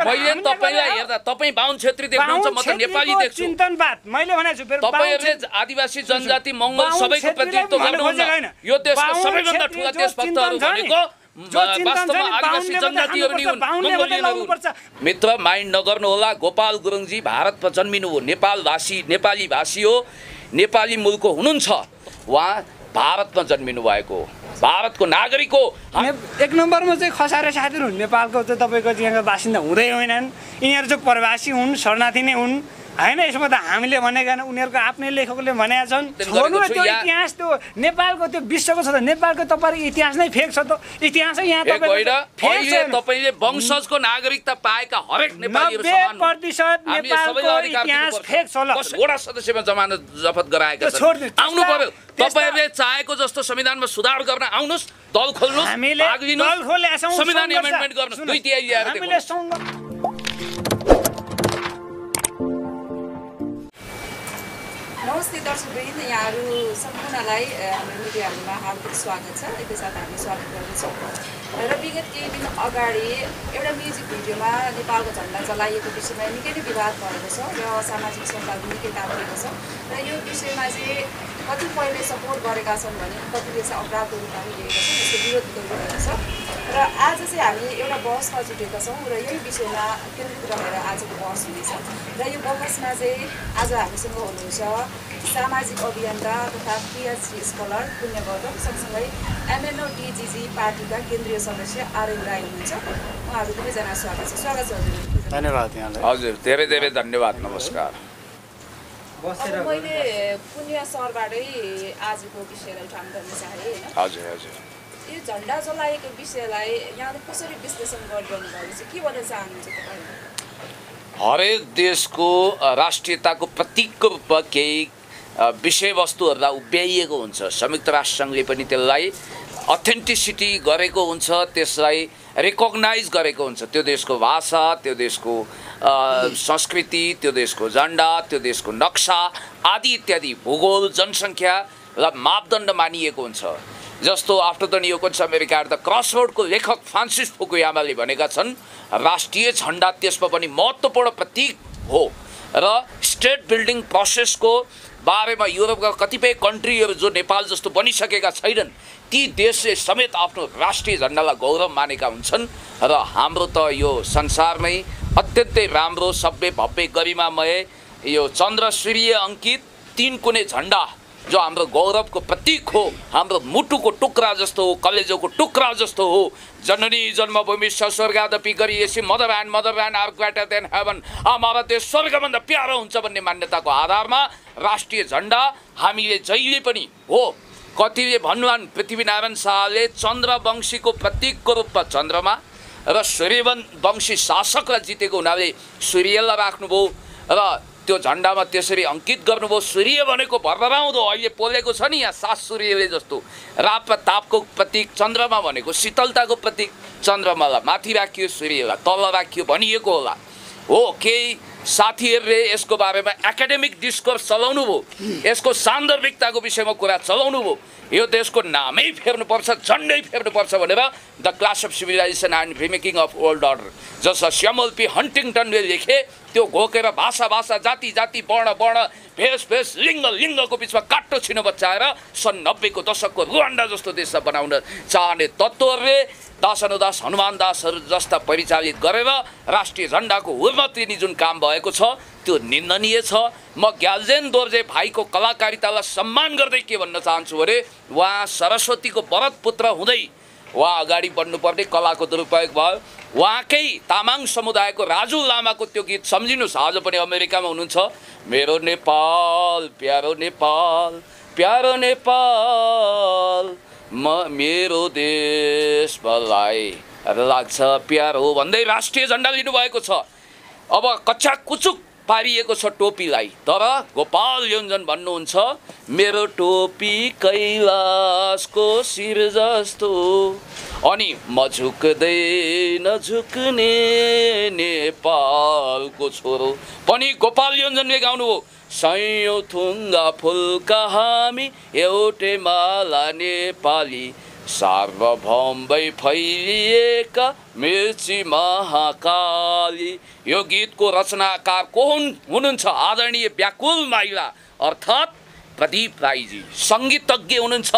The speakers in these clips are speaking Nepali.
मैले तपाईलाई हेर्दा तपाई बाहुन क्षेत्री देख्नुहुन्छ म त नेपाली देख्छु चिन्तनवाद मैले भने छु फेरि तपाईहरुले आदिवासी जनजाति मंगल सबैको प्रतिनिधित्व गर्नुहुन्न यो देशको सबैभन्दा ठूला देशभक्तहरु भनेको वास्तवमा आदिवासी जनजातिहरु नि हुन् मंगोलियनहरु मित्र माइन्ड नगर्नु होला गोपाल गुरुङजी भारतमा जन्मिनु हो नेपालवासी नेपाली भाषी हो नेपाली मूलको हुनुहुन्छ उहाँ भारतमा जन्मिनु भएको भारतको नागरिक हो एक नम्बरमा चाहिँ खसारे साथीहरु हुन् नेपालको चाहिँ तपाईको यहाँका बासिन्दा हुँदै होइनन् यिनीहरु चाहिँ प्रवासी हुन् शरणार्थी नै हुन् हैन यसमा त हामीले भनेका हैन उनीहरुको आफ्नै लेखकले भनेका छन् छोड्नु त्यो इतिहास त्यो नेपालको त्यो विश्वको छ त नेपालको तपाईको इतिहास नै फेक छ त इतिहास यहाँ तपाईले तपाईले वंशजको नागरिकता पाएका हरेक नेपालीहरु समान 90% नेपालको इतिहास फेक छ ल वडा सदस्यमा जमानत जफत गराएका छन् आउनु पर्यो तपाईहरुले चाहेको जस्तो संविधानमा सुधार गर्न आउनुस् दल खोल्नुस् भाग लिनुस् संविधान एमेन्डमेन्ट गर्नुस् दुई तिहाई ल्याएर देखाउनुस् नमस्ते दर्शकवृन्द यहाँहरू सम्पूर्णलाई हाम्रो मिडियामा हार्दिक स्वागत छ एकैसाथ हामी स्वागत गर्दछौँ र विगत केही दिन अगाडि एउटा म्युजिक भिडियोमा नेपालको झन्डा जलाइएको विषयमा निकै नै विवाद भएको छ र सामाजिक सञ्जालमा निकै तातिएको छ र यो विषयमा चाहिँ कतिपयले सपोर्ट गरेका छन् भने कतिले चाहिँ अपराधको रूपमा लिएका छन् यसको विरोध गरिरहेको छ र आज चाहिँ हामी एउटा बहसमा जुटेका छौँ र यही विषयमा केन्द्रित रहेर आजको बहस हुनेछ र यो बहसमा चाहिँ आज हामीसँग हुनुहुन्छ सामाजिक अभियन्ता तथा पिएचडी स्कलर पुण्य गौतम सँगसँगै एमएनओ-डिजिजी पार्टीका केन्द्रीय सदस्य आरएन राई हुनुहुन्छ उहाँहरू दुवैजना स्वागत छ हजुर धन्यवाद यहाँलाई हजुर धेरै धेरै धन्यवाद नमस्कार मैले पुण्य सरबाटै आजको विषयलाई उठान गर्न चाहे हैन हजुर हजुर यो झन्डा जलाएको विषयलाई यहाँले कसरी विश्लेषण गरिरहनु भएको छ के भन्न चाहनुहुन्छ तपाईले हरेक देशको राष्ट्रियताको प्रतीकको रूपमा केही विषयवस्तुहरूलाई उभ्याइएको हुन्छ संयुक्त राष्ट्रसङ्घले पनि त्यसलाई अथेन्टिसिटी गरेको हुन्छ त्यसलाई रिकग्नाइज गरेको हुन्छ त्यो देशको भाषा त्यो देशको संस्कृति त्यो देशको झन्डा त्यो देशको नक्सा आदि इत्यादि भूगोल जनसङ्ख्या र मापदण्ड मानिएको हुन्छ जस्तो after the neocons America the क्रसरोडको लेखक फ्रान्सिस फुकुयामाले भनेका छन् राष्ट्रिय झन्डा त्यसमा पनि महत्त्वपूर्ण प्रतीक हो र स्टेट बिल्डिङ प्रोसेसको बारेमा युरोपका कतिपय कन्ट्रीहरू जो नेपाल जस्तो बनिसकेका छैनन् ती देशले समेत आफ्नो राष्ट्रिय झन्डालाई गौरव मानेका हुन्छन् र हाम्रो त यो संसारमै अत्यन्तै राम्रो सभ्य भव्य गरिमामय यो चन्द्र सूर्य अङ्कित तीन कुने झन्डा जो हाम्रो गौरवको प्रतीक हो हाम्रो मुटुको टुक्रा जस्तो हो कलेजोको टुक्रा जस्तो हो जननी जन्मभूमि स्वर्गादपि गरिएसी mother and are greater than heaven हमारा देश स्वर्गभन्दा प्यारो हुन्छ भन्ने मान्यताको आधारमा राष्ट्रिय झन्डा हामीले जहिले पनि हो कतिले भन्नुहान पृथ्वीनारायण शाहले चन्द्रवंशीको प्रतीकको रूपमा चन्द्रमा र सूर्यवंशी शासकलाई जितेको हुनाले सूर्यलाई राख्नुभयो र त्यो झन्डामा त्यसरी अंकित गर्नुभयो सूर्य भनेको भर्राउँदो अहिले पोलेको छ नि यहाँ 7 सूर्यले जस्तो रात र तापको प्रतीक चन्द्रमा भनेको शीतलताको प्रतीक चन्द्रमालाई माथि राखियो सूर्यलाई तल राखियो भनिएको होला हो केही साथीहरूले यसको बारेमा एकाडेमिक डिस्कोर्स चलाउनु भयो यसको सान्दर्भिकताको विषयमा कुरा चलाउनु भयो यो देशको नामै फेर्नुपर्छ झन्डै फेर्नुपर्छ भनेर the clash of civilisation and remaking of old order जसमा स्यामुअल पी हन्टिङटनले लेखे त्यो घोकेर भाषा जाति जाति वर्ण भेष लिङ्गको बिचमा काट्टो छिनो बचाएर सन् 90 को दशकको रुवान्डा जस्तो देशलाई बनाउन चाहने तत्त्वहरूले दास हनुमान दासहरू जस्ता परिचालित गरेर राष्ट्रिय झन्डाको हुर्मतिनी जुन काम भएको छ त्यो निन्दनीय छ म ग्याल्जेन दोर्जे भाइको कलाकारितालाई सम्मान गर्दै के भन्न चाहन्छु भने उहाँ सरस्वतीको वरद पुत्र हुँदै उहाँ अगाडि बढ्नुपर्ने कलाको दुरुपयोग भयो उहाँकै तामाङ समुदायको राजु लामाको त्यो गीत सम्झिनुस् आज पनि अमेरिकामा हुनुहुन्छ मेरो नेपाल प्यारो नेपाल मेरो देश मलाई लाग्छ प्यारो भन्दै राष्ट्रिय झन्डा लिनुभएको छ अब कच्चा कुचुक पारिएको छ टोपीलाई तर गोपाल योन्जन भन्नुहुन्छ मेरो टोपी कैलाशको शिर जस्तो अनि म झुक्दैन झुक्ने नेपालको छोरो पनि गोपाल योन्जनले गाउनुभयो सयौं थुङ्गा फुलका हामी एउटै माला नेपाली सार्वभौमै फैलिएका मिर्ची महाकाली। यो गीतको रचनाकार को हुनुहुन्छ? आदरणीय व्याकुल माइला अर्थात् प्रदीप राईजी। सङ्गीतज्ञ हुनुहुन्छ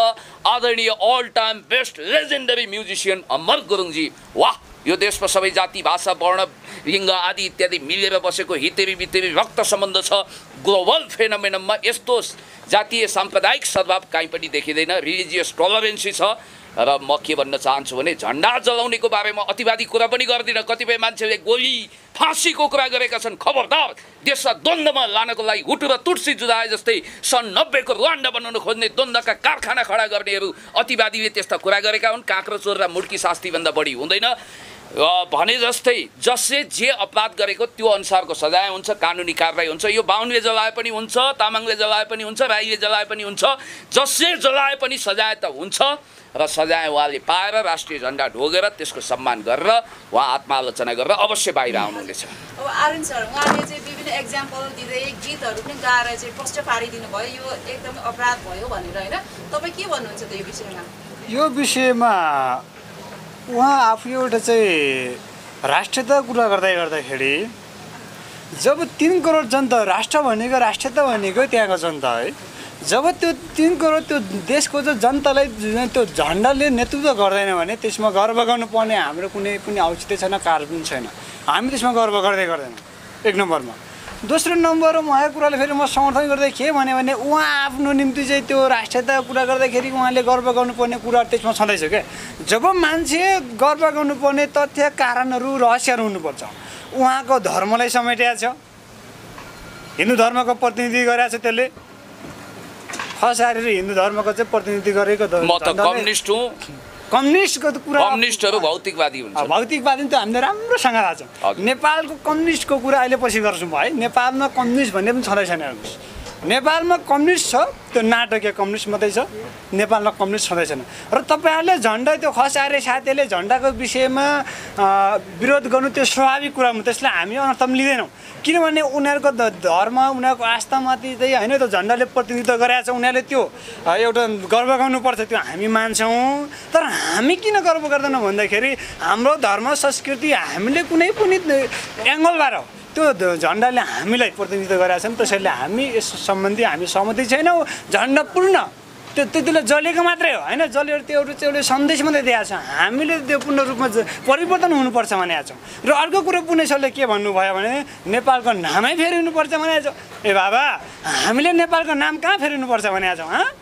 आदरणीय all time best legendary musician Amar गुरुङजी। वाह! यो देशमा सबै जाति भाषा वर्ण लिङ्ग आदि इत्यादि मिलेर बसेको हितेरी बितेरी रक्त सम्बन्ध छ। ग्लोबल फेनोमेनममा यस्तो जातीय साम्प्रदायिक सद्भाव कहीँ पनि देखिँदैन। रिलिजियस टलरेन्सी छ। र म के भन्न चाहन्छु भने झन्डा जलाउनेको बारेमा अतिवादी कुरा पनि गर्दिनँ। कतिपय मान्छेले गोली फाँसीको कुरा गरेका छन्। खबरदार, देशलाई द्वन्द्वमा लानको लागि हुटु र तुलसी जुदाए जस्तै सन् 90 को रुवान्डा बनाउन खोज्ने द्वन्द्वका कारखाना खडा गर्नेहरू अतिवादीले त्यस्ता कुरा गरेका हुन्। काँक्रो चोर र मुड्की शास्तिभन्दा बढी हुँदैन भने जस्तै जसले जे अपराध गरेको त्यो अनुसारको सजाय हुन्छ, कानुनी कारबाही हुन्छ। यो बाहुनले जलाए पनि हुन्छ, तामाङले जलाए पनि हुन्छ, राईले जलाए पनि हुन्छ। जसले जलाए पनि सजाय त हुन्छ र सजाय उहाँले पाएर राष्ट्रिय झन्डा ढोगेर त्यसको सम्मान गरेर उहाँ आत्मालोचना गरेर अवश्य बाहिर आउनुहुनेछ। अब आर्यन सर, उहाँले चाहिँ विभिन्न एक्जाम्पल दिँदै गीतहरू पनि गाएर चाहिँ प्रश्न पारिदिनु भयो, यो एकदमै अपराध भयो भनेर, होइन? तपाईँ के भन्नुहुन्छ त यो विषयमा? यो विषयमा उहाँ आफू एउटा चाहिँ राष्ट्रियता कुरा गर्दाखेरि जब 3 करोड जनता, राष्ट्र भनेको राष्ट्रियता भनेको त्यहाँको जनता है, जब त्यो 3 करोड त्यो देशको चाहिँ जनतालाई त्यो झन्डाले नेतृत्व गर्दैन भने त्यसमा गर्व गर्नुपर्ने हाम्रो कुनै पनि औचित्य छैन, कारण पनि छैन। हामी त्यसमा गर्व गर्दैन, एक नम्बरमा। दोस्रो नम्बरमा उहाँको कुराले फेरि म समर्थन गर्दै के भने उहाँ आफ्नो निम्ति चाहिँ त्यो राष्ट्रियता कुरा गर्दाखेरि उहाँले गर्व गर्नुपर्ने कुरा त्यसमा छँदैछ क्या। जब मान्छे गर्व गर्नुपर्ने तथ्य कारणहरू रहस्यहरू हुनुपर्छ। उहाँको धर्मलाई समेटेको छ, हिन्दू धर्मको प्रतिनिधि गरेको छ, त्यसले खास गरेर हिन्दू धर्मको चाहिँ प्रतिनिधि गरेको। म त कम्युनिस्ट हुँ। कम्युनिस्टको कुरा, कम्युनिस्टहरू भौतिकवादी हुन्छ। भौतिकवादी त हामीले राम्रोसँग थाहा छ। नेपालको कम्युनिस्टको कुरा अहिले पछि गर्छौँ है। नेपालमा कम्युनिस्ट भन्ने पनि छँदै छैन। नेपालमा कम्युनिस्ट छ, त्यो नाटकीय कम्युनिस्ट मात्रै छ। नेपालमा कम्युनिस्ट छँदै छैन। र तपाईँहरूले झन्डा त्यो खस आर्य साथीहरूले झन्डाको विषयमा विरोध गर्नु त्यो स्वाभाविक कुरा हो, त्यसलाई हामी अनर्थमा लिँदैनौँ। किनभने उनीहरूको धर्म, उनीहरूको आस्थामाथि चाहिँ होइन त्यो झन्डाले प्रतिनिधित्व गरेको छ। उनीहरूले त्यो एउटा गर्व गर्नुपर्छ, त्यो हामी मान्छौँ। तर हामी किन गर्व गर्दैनौँ भन्दाखेरि हाम्रो धर्म संस्कृति हामीले कुनै पनि एङ्गलबाट त्यो झन्डाले हामीलाई प्रतिनिधित्व गरेका छन्। त्यसैले हामी यस सम्बन्धी हामी सहमति छैनौँ। झन्डा पूर्ण त्यो त्यतिले जलेको मात्रै हो, होइन? जलेर त्यो एउटा सन्देश मात्रै दिएको छ। हामीले त्यो पूर्ण रूपमा परिवर्तन हुनुपर्छ भनेको छौँ। र अर्को कुरो पुनेशले के भन्नुभयो भने नेपालको नामै फेरिनुपर्छ भनेको छ। ए बाबा, हामीले नेपालको नाम कहाँ फेरिनुपर्छ भनेको छौँ?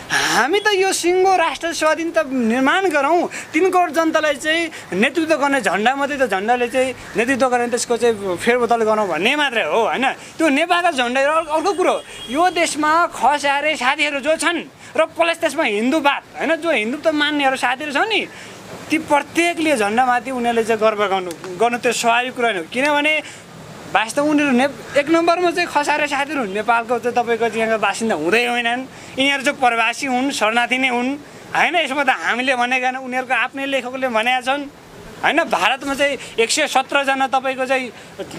हामी त यो सिङ्गो राष्ट्र स्वाधीनता निर्माण गरौँ, 3 करोड जनतालाई चाहिँ नेतृत्व गर्ने झन्डा मात्रै, त झन्डाले चाहिँ नेतृत्व गर्ने त्यसको चाहिँ फेरबदल गरौँ भन्ने मात्रै हो, होइन? त्यो नेपालको झन्डा। अर्को कुरो, यो देशमा खस आर्य साथीहरू जो छन् र प्लस त्यसमा हिन्दूवाद, होइन, जो हिन्दुत्व मान्नेहरू साथीहरू छन् नि, ती प्रत्येकले झन्डामाथि उनीहरूले चाहिँ गर्व गर्नु त्यो स्वाभाविक कुरा हो। किनभने वास्तव उनीहरू एक नम्बरमा चाहिँ खसारे साथीहरू हुन्। नेपालको चाहिँ तपाईँको यहाँको बासिन्दा हुँदै होइनन्, यिनीहरू चाहिँ प्रवासी हुन्, शरणार्थी नै हुन्, होइन? यसमा त हामीले भनेका उनीहरूको आफ्नै लेखकले भनेका छन्, होइन? भारतमा चाहिँ 117 जना तपाईँको चाहिँ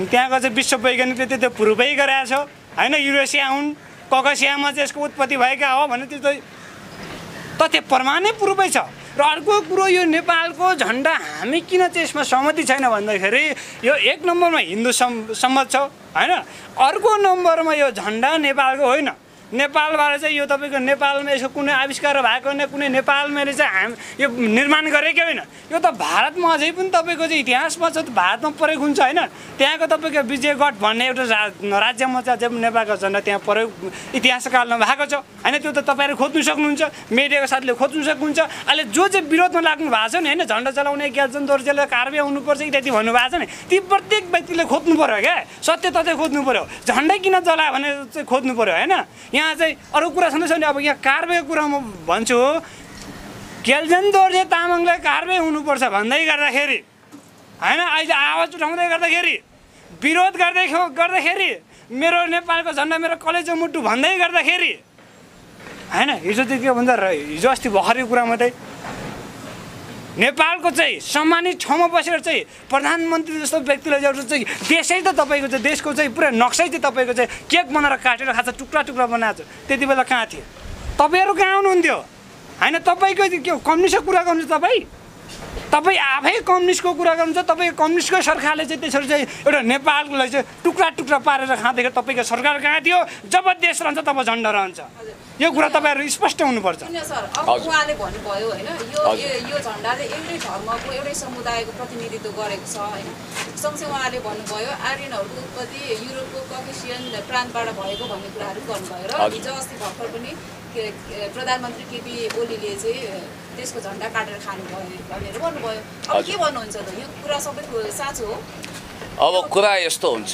त्यहाँको चाहिँ विश्व वैज्ञानिकले त्यो प्रुभै गराएको छ, होइन? युरेसिया हुन्, ककसियामा चाहिँ यसको उत्पत्ति भएका हो भने त्यो चाहिँ तथ्य प्रमाणै प्रुभै छ। र अर्को कुरो, यो नेपालको झन्डा हामी किन चाहिँ यसमा सहमति छैन भन्दाखेरि यो एक नम्बरमा हिन्दू सम्मत छ, होइन? अर्को नम्बरमा यो झन्डा नेपालको होइन। नेपालबाट चाहिँ यो तपाईँको नेपालमा यसको कुनै आविष्कार भएको होइन, कुनै नेपालमा चाहिँ यो निर्माण गरेकै होइन। यो त भारतमा अझै पनि तपाईँको चाहिँ इतिहासमा छ, भारतमा प्रयोग हुन्छ, होइन? त्यहाँको तपाईँको विजयगढ भन्ने एउटा राज्यमा चाहिँ जब नेपालको झन्डा त्यहाँ प्रयोग इतिहासकालमा भएको छ, होइन? त्यो त तपाईँहरू खोज्नु सक्नुहुन्छ, मिडियाको साथीले खोज्नु सक्नुहुन्छ। अहिले जो चाहिँ विरोधमा लाग्नु भएको छ नि, होइन? झन्डा चलाउने ज्ञान दर्जीले कारबाही हुनुपर्छ इत्यादि भन्नुभएको छ नि, ती प्रत्येक व्यक्तिले खोज्नु पऱ्यो क्या, सत्य तथ्य खोज्नु पऱ्यो। झन्डै किन जलायो भनेर चाहिँ खोज्नु पऱ्यो, होइन? यहाँ चाहिँ अरू कुरा छँदैछ नि। अब यहाँ कारबाहीको कुरा म भन्छु, गेल्जन दोर्जे तामाङलाई कारबाही हुनुपर्छ भन्दै गर्दाखेरि, होइन, अहिले आवाज उठाउँदै गर्दाखेरि, विरोध गर्दाखेरि, मेरो नेपालको झन्डा मेरो कलेजो मुटु भन्दै गर्दाखेरि, होइन? हिजो चाहिँ के भन्छ, हिजो अस्ति भर्खरको कुरा मात्रै नेपालको चाहिँ सम्मानित ठाउँमा बसेर चाहिँ प्रधानमन्त्री जस्तो व्यक्तिलाई चाहिँ देशै त तपाईँको चाहिँ देशको चाहिँ पुरै नक्सै चाहिँ तपाईँको चाहिँ केक बनाएर काटेर खान्छ, टुक्रा टुक्रा बनाएको छ। त्यति बेला कहाँ थियो? तपाईँहरू कहाँ आउनुहुन्थ्यो? होइन तपाईँको के कम्युनिस्टको कुरा गर्नुहुन्छ तपाईँ आफै कम्युनिस्टको कुरा गर्नुहुन्छ। तपाईँ कम्युनिस्टकै सरकारले चाहिँ त्यसरी चाहिँ एउटा नेपाललाई चाहिँ टुक्रा टुक्रा पारेर खाँदाखेरि तपाईँको सरकार कहाँ थियो? जब देश रहन्छ तब झन्डा रहन्छ। यो कुरा तपाईँहरू स्पष्ट हुनुपर्छ। सर अब उहाँले भन्नुभयो होइन यो झन्डाले एउटै धर्मको एउटै समुदायको प्रतिनिधित्व गरेको छ होइन। सँगसँगै उहाँले भन्नुभयो आर्यनहरूको उत्पत्ति युरोपको ककेसियन प्रान्तबाट भएको भन्ने कुराहरू गर्नुभयो र हिजो अस्ति भर्खर पनि प्रधानमन्त्री केपी ओलीले चाहिँ देशको झन्डा काटेर खानुभयो भनेर भन्नुभयो। अब के भन्नुहुन्छ त? यो कुरा सबै साँचो हो? अब कुरा यस्तो हुन्छ,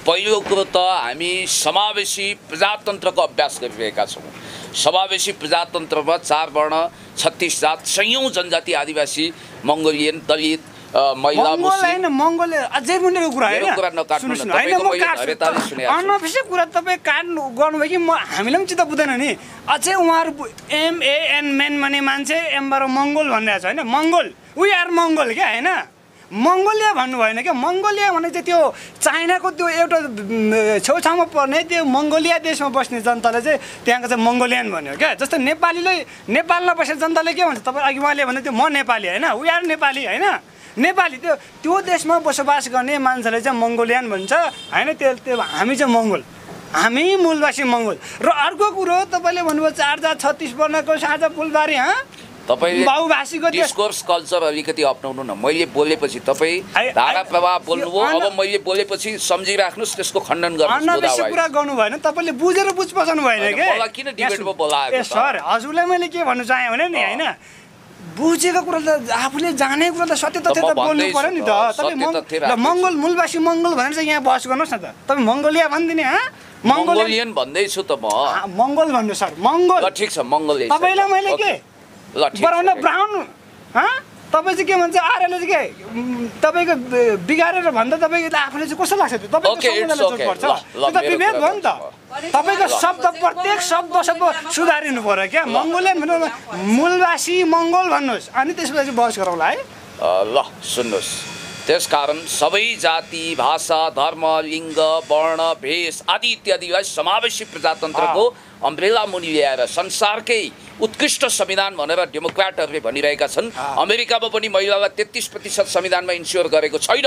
पहिलो कुरो त हामी समावेशी प्रजातन्त्रको अभ्यास गरिरहेका छौँ। समावेशी प्रजातन्त्रमा 4 वर्ण 36 जात 100औं जनजाति आदिवासी मङ्गोलियन दलित महिला मुस्लिम मङ्गोल अझै मुन्नेको कुरा अनअफिसियल कुरा तपाईँ काट्नु गर्नुभयो कि हामीलाई पनि चित्त बुझ्दैन नि। अझै उहाँहरू MAN मेन भन्ने मान्छे एमबाट मङ्गोल भनिरहेको छ होइन। मङ्गोल वी आर मङ्गोल क्या होइन। मङ्गोलिया भन्नु भएन क्या। मङ्गोलिया भने चाहिँ त्यो चाइनाको त्यो एउटा छेउछाउमा पर्ने त्यो मङ्गोलिया देशमा बस्ने जनताले चाहिँ त्यहाँको चाहिँ मङ्गोलियन भन्यो क्या। जस्तो नेपालमा बसेर जनताले के भन्छ? तपाईँ अघि उहाँले भने त्यो म नेपाली होइन, वी आर नेपाली होइन। नेपाली त्यो देशमा बसोबास गर्ने मान्छेले चाहिँ मङ्गोलियन भन्छ होइन। त्यो हामी चाहिँ मङ्गोल, हामी मूलवासी मङ्गोल। र अर्को कुरो तपाईँले भन्नुभयो 4 जात 36 वर्णको साझा पुलबारी तपाईले बहुभाषीको डिस्कोर्स कल्चर अलिकति अपनाउनु न। मैले बोलेपछि तपाईँ धारा प्रवाह बोल्नुभयो, अब मैले बोलेपछि सम्झिराख्नुहोस्, त्यसको खण्डन गर्नुहोस्। अनअफिसियल कुरा गर्नु भएन, तपाईँले बुझेर बसाउनु भएन के? मलाई किन डिबेटमा बोलाएको? सर हजुरलाई मैले के भन्नु चाहेँ भने नि होइन, बुझेको कुरा त आफूले जाने कुरा त सत्य तथ्य त बोल्नु पर्यो नि त। तपाईँ मङ्गोल मूलवासी मङ्गोल भनेर चाहिँ यहाँ बहस गर्नुहोस् न त। तपाईँ मङ्गोलिया भनिदिने मङ्गोलियन भन्दैछु त म। मङ्गोल भन्नु सर, मङ्गोल ठिक छ मङ्गोलियन। तपाईँलाई मैले के बराउन ब्राउन तपाईँ चाहिँ के भन्छ आर्यले चाहिँ के तपाईँको बिगारेर भन्दा तपाईँको आफूले चाहिँ कस्तो लाग्छ? त्यो तपाईँको पर्छ त्यो त विभेद भयो नि त। तपाईँको शब्द प्रत्येक शब्द सुधारिनु पर्यो क्या। मङ्गोलियन भन्नु मूलवासी मङ्गोल भन्नुहोस् अनि त्यसपछि बहस गरौँला है। ल सुन्नुहोस्, त्यसकारण सबै जाति भाषा धर्म लिङ्ग वर्ण भेष आदि इत्यादिलाई समावेशी प्रजातन्त्रको अम्ब्रेला मुनि ल्याएर संसारकै उत्कृष्ट संविधान भनेर डेमोक्रेटहरूले भनिरहेका छन्। अमेरिकामा पनि महिलालाई 33% संविधानमा इन्स्योर गरेको छैन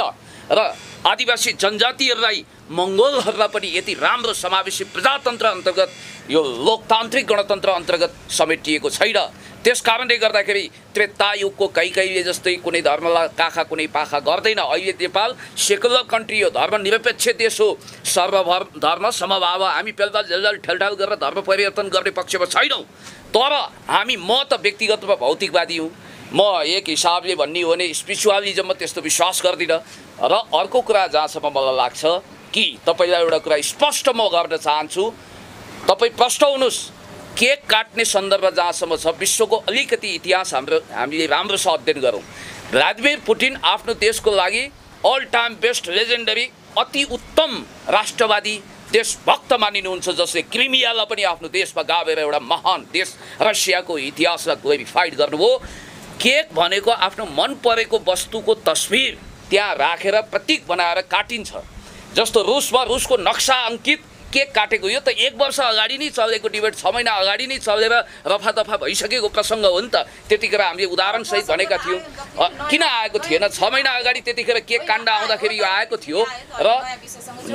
र आदिवासी जनजातिहरूलाई मङ्गोलहरूलाई पनि यति राम्रो समावेशी प्रजातन्त्र अन्तर्गत यो लोकतान्त्रिक गणतन्त्र अन्तर्गत समेटिएको छैन। त्यस कारणले गर्दाखेरि त्रेतायुगको कैकैले जस्तै कुनै धर्मलाई काखा कुनै पाखा गर्दैन। अहिले नेपाल सेकुलर कन्ट्री हो, धर्मनिरपेक्ष देश हो, सर्वधर्म समभाव। हामी पेलदाल झेलदाल ठेलठाल गरेर धर्म परिवर्तन गर्ने पक्षमा छैनौँ। तर म त व्यक्तिगत रूपमा भौतिकवादी हुँ। म एक हिसाबले भन्ने हो भने स्पिरिचुअलिजममा त्यस्तो विश्वास गर्दिनँ। र अर्को कुरा जहाँसम्म मलाई लाग्छ कि तपाईँलाई एउटा कुरा स्पष्ट म गर्न चाहन्छु, तपाईँ प्रष्ट हुनुहोस्। केक काट्ने सन्दर्भ जहाँसम्म छ विश्वको अलिकति इतिहास हामीले राम्रोसँग अध्ययन गरौँ। भ्लादिमिर पुटिन आफ्नो देशको लागि अल टाइम बेस्ट लेजेन्डरी अति उत्तम राष्ट्रवादी देशभक्त मानिनुहुन्छ, जसले क्रिमियालाई पनि आफ्नो देशमा गाभेर एउटा महान देश रसियाको इतिहासलाई ग्लोरिफाइड गर्नुभयो। केक भनेको आफ्नो मन परेको वस्तुको तस्बिर त्यहाँ राखेर प्रतीक बनाएर काटिन्छ। जस्तो रुसमा रुसको नक्सा अङ्कित केक काटेको, यो त 1 वर्ष अगाडि नै चलेको डिबेट, 6 महिना अगाडि नै चलेर रफादफा भइसकेको प्रसङ्ग हो नि त। त्यतिखेर हामीले उदाहरणसहित भनेका थियौँ। किन आएको थिएन? 6 महिना अगाडि त्यतिखेर केक काण्ड आउँदाखेरि यो आएको थियो। र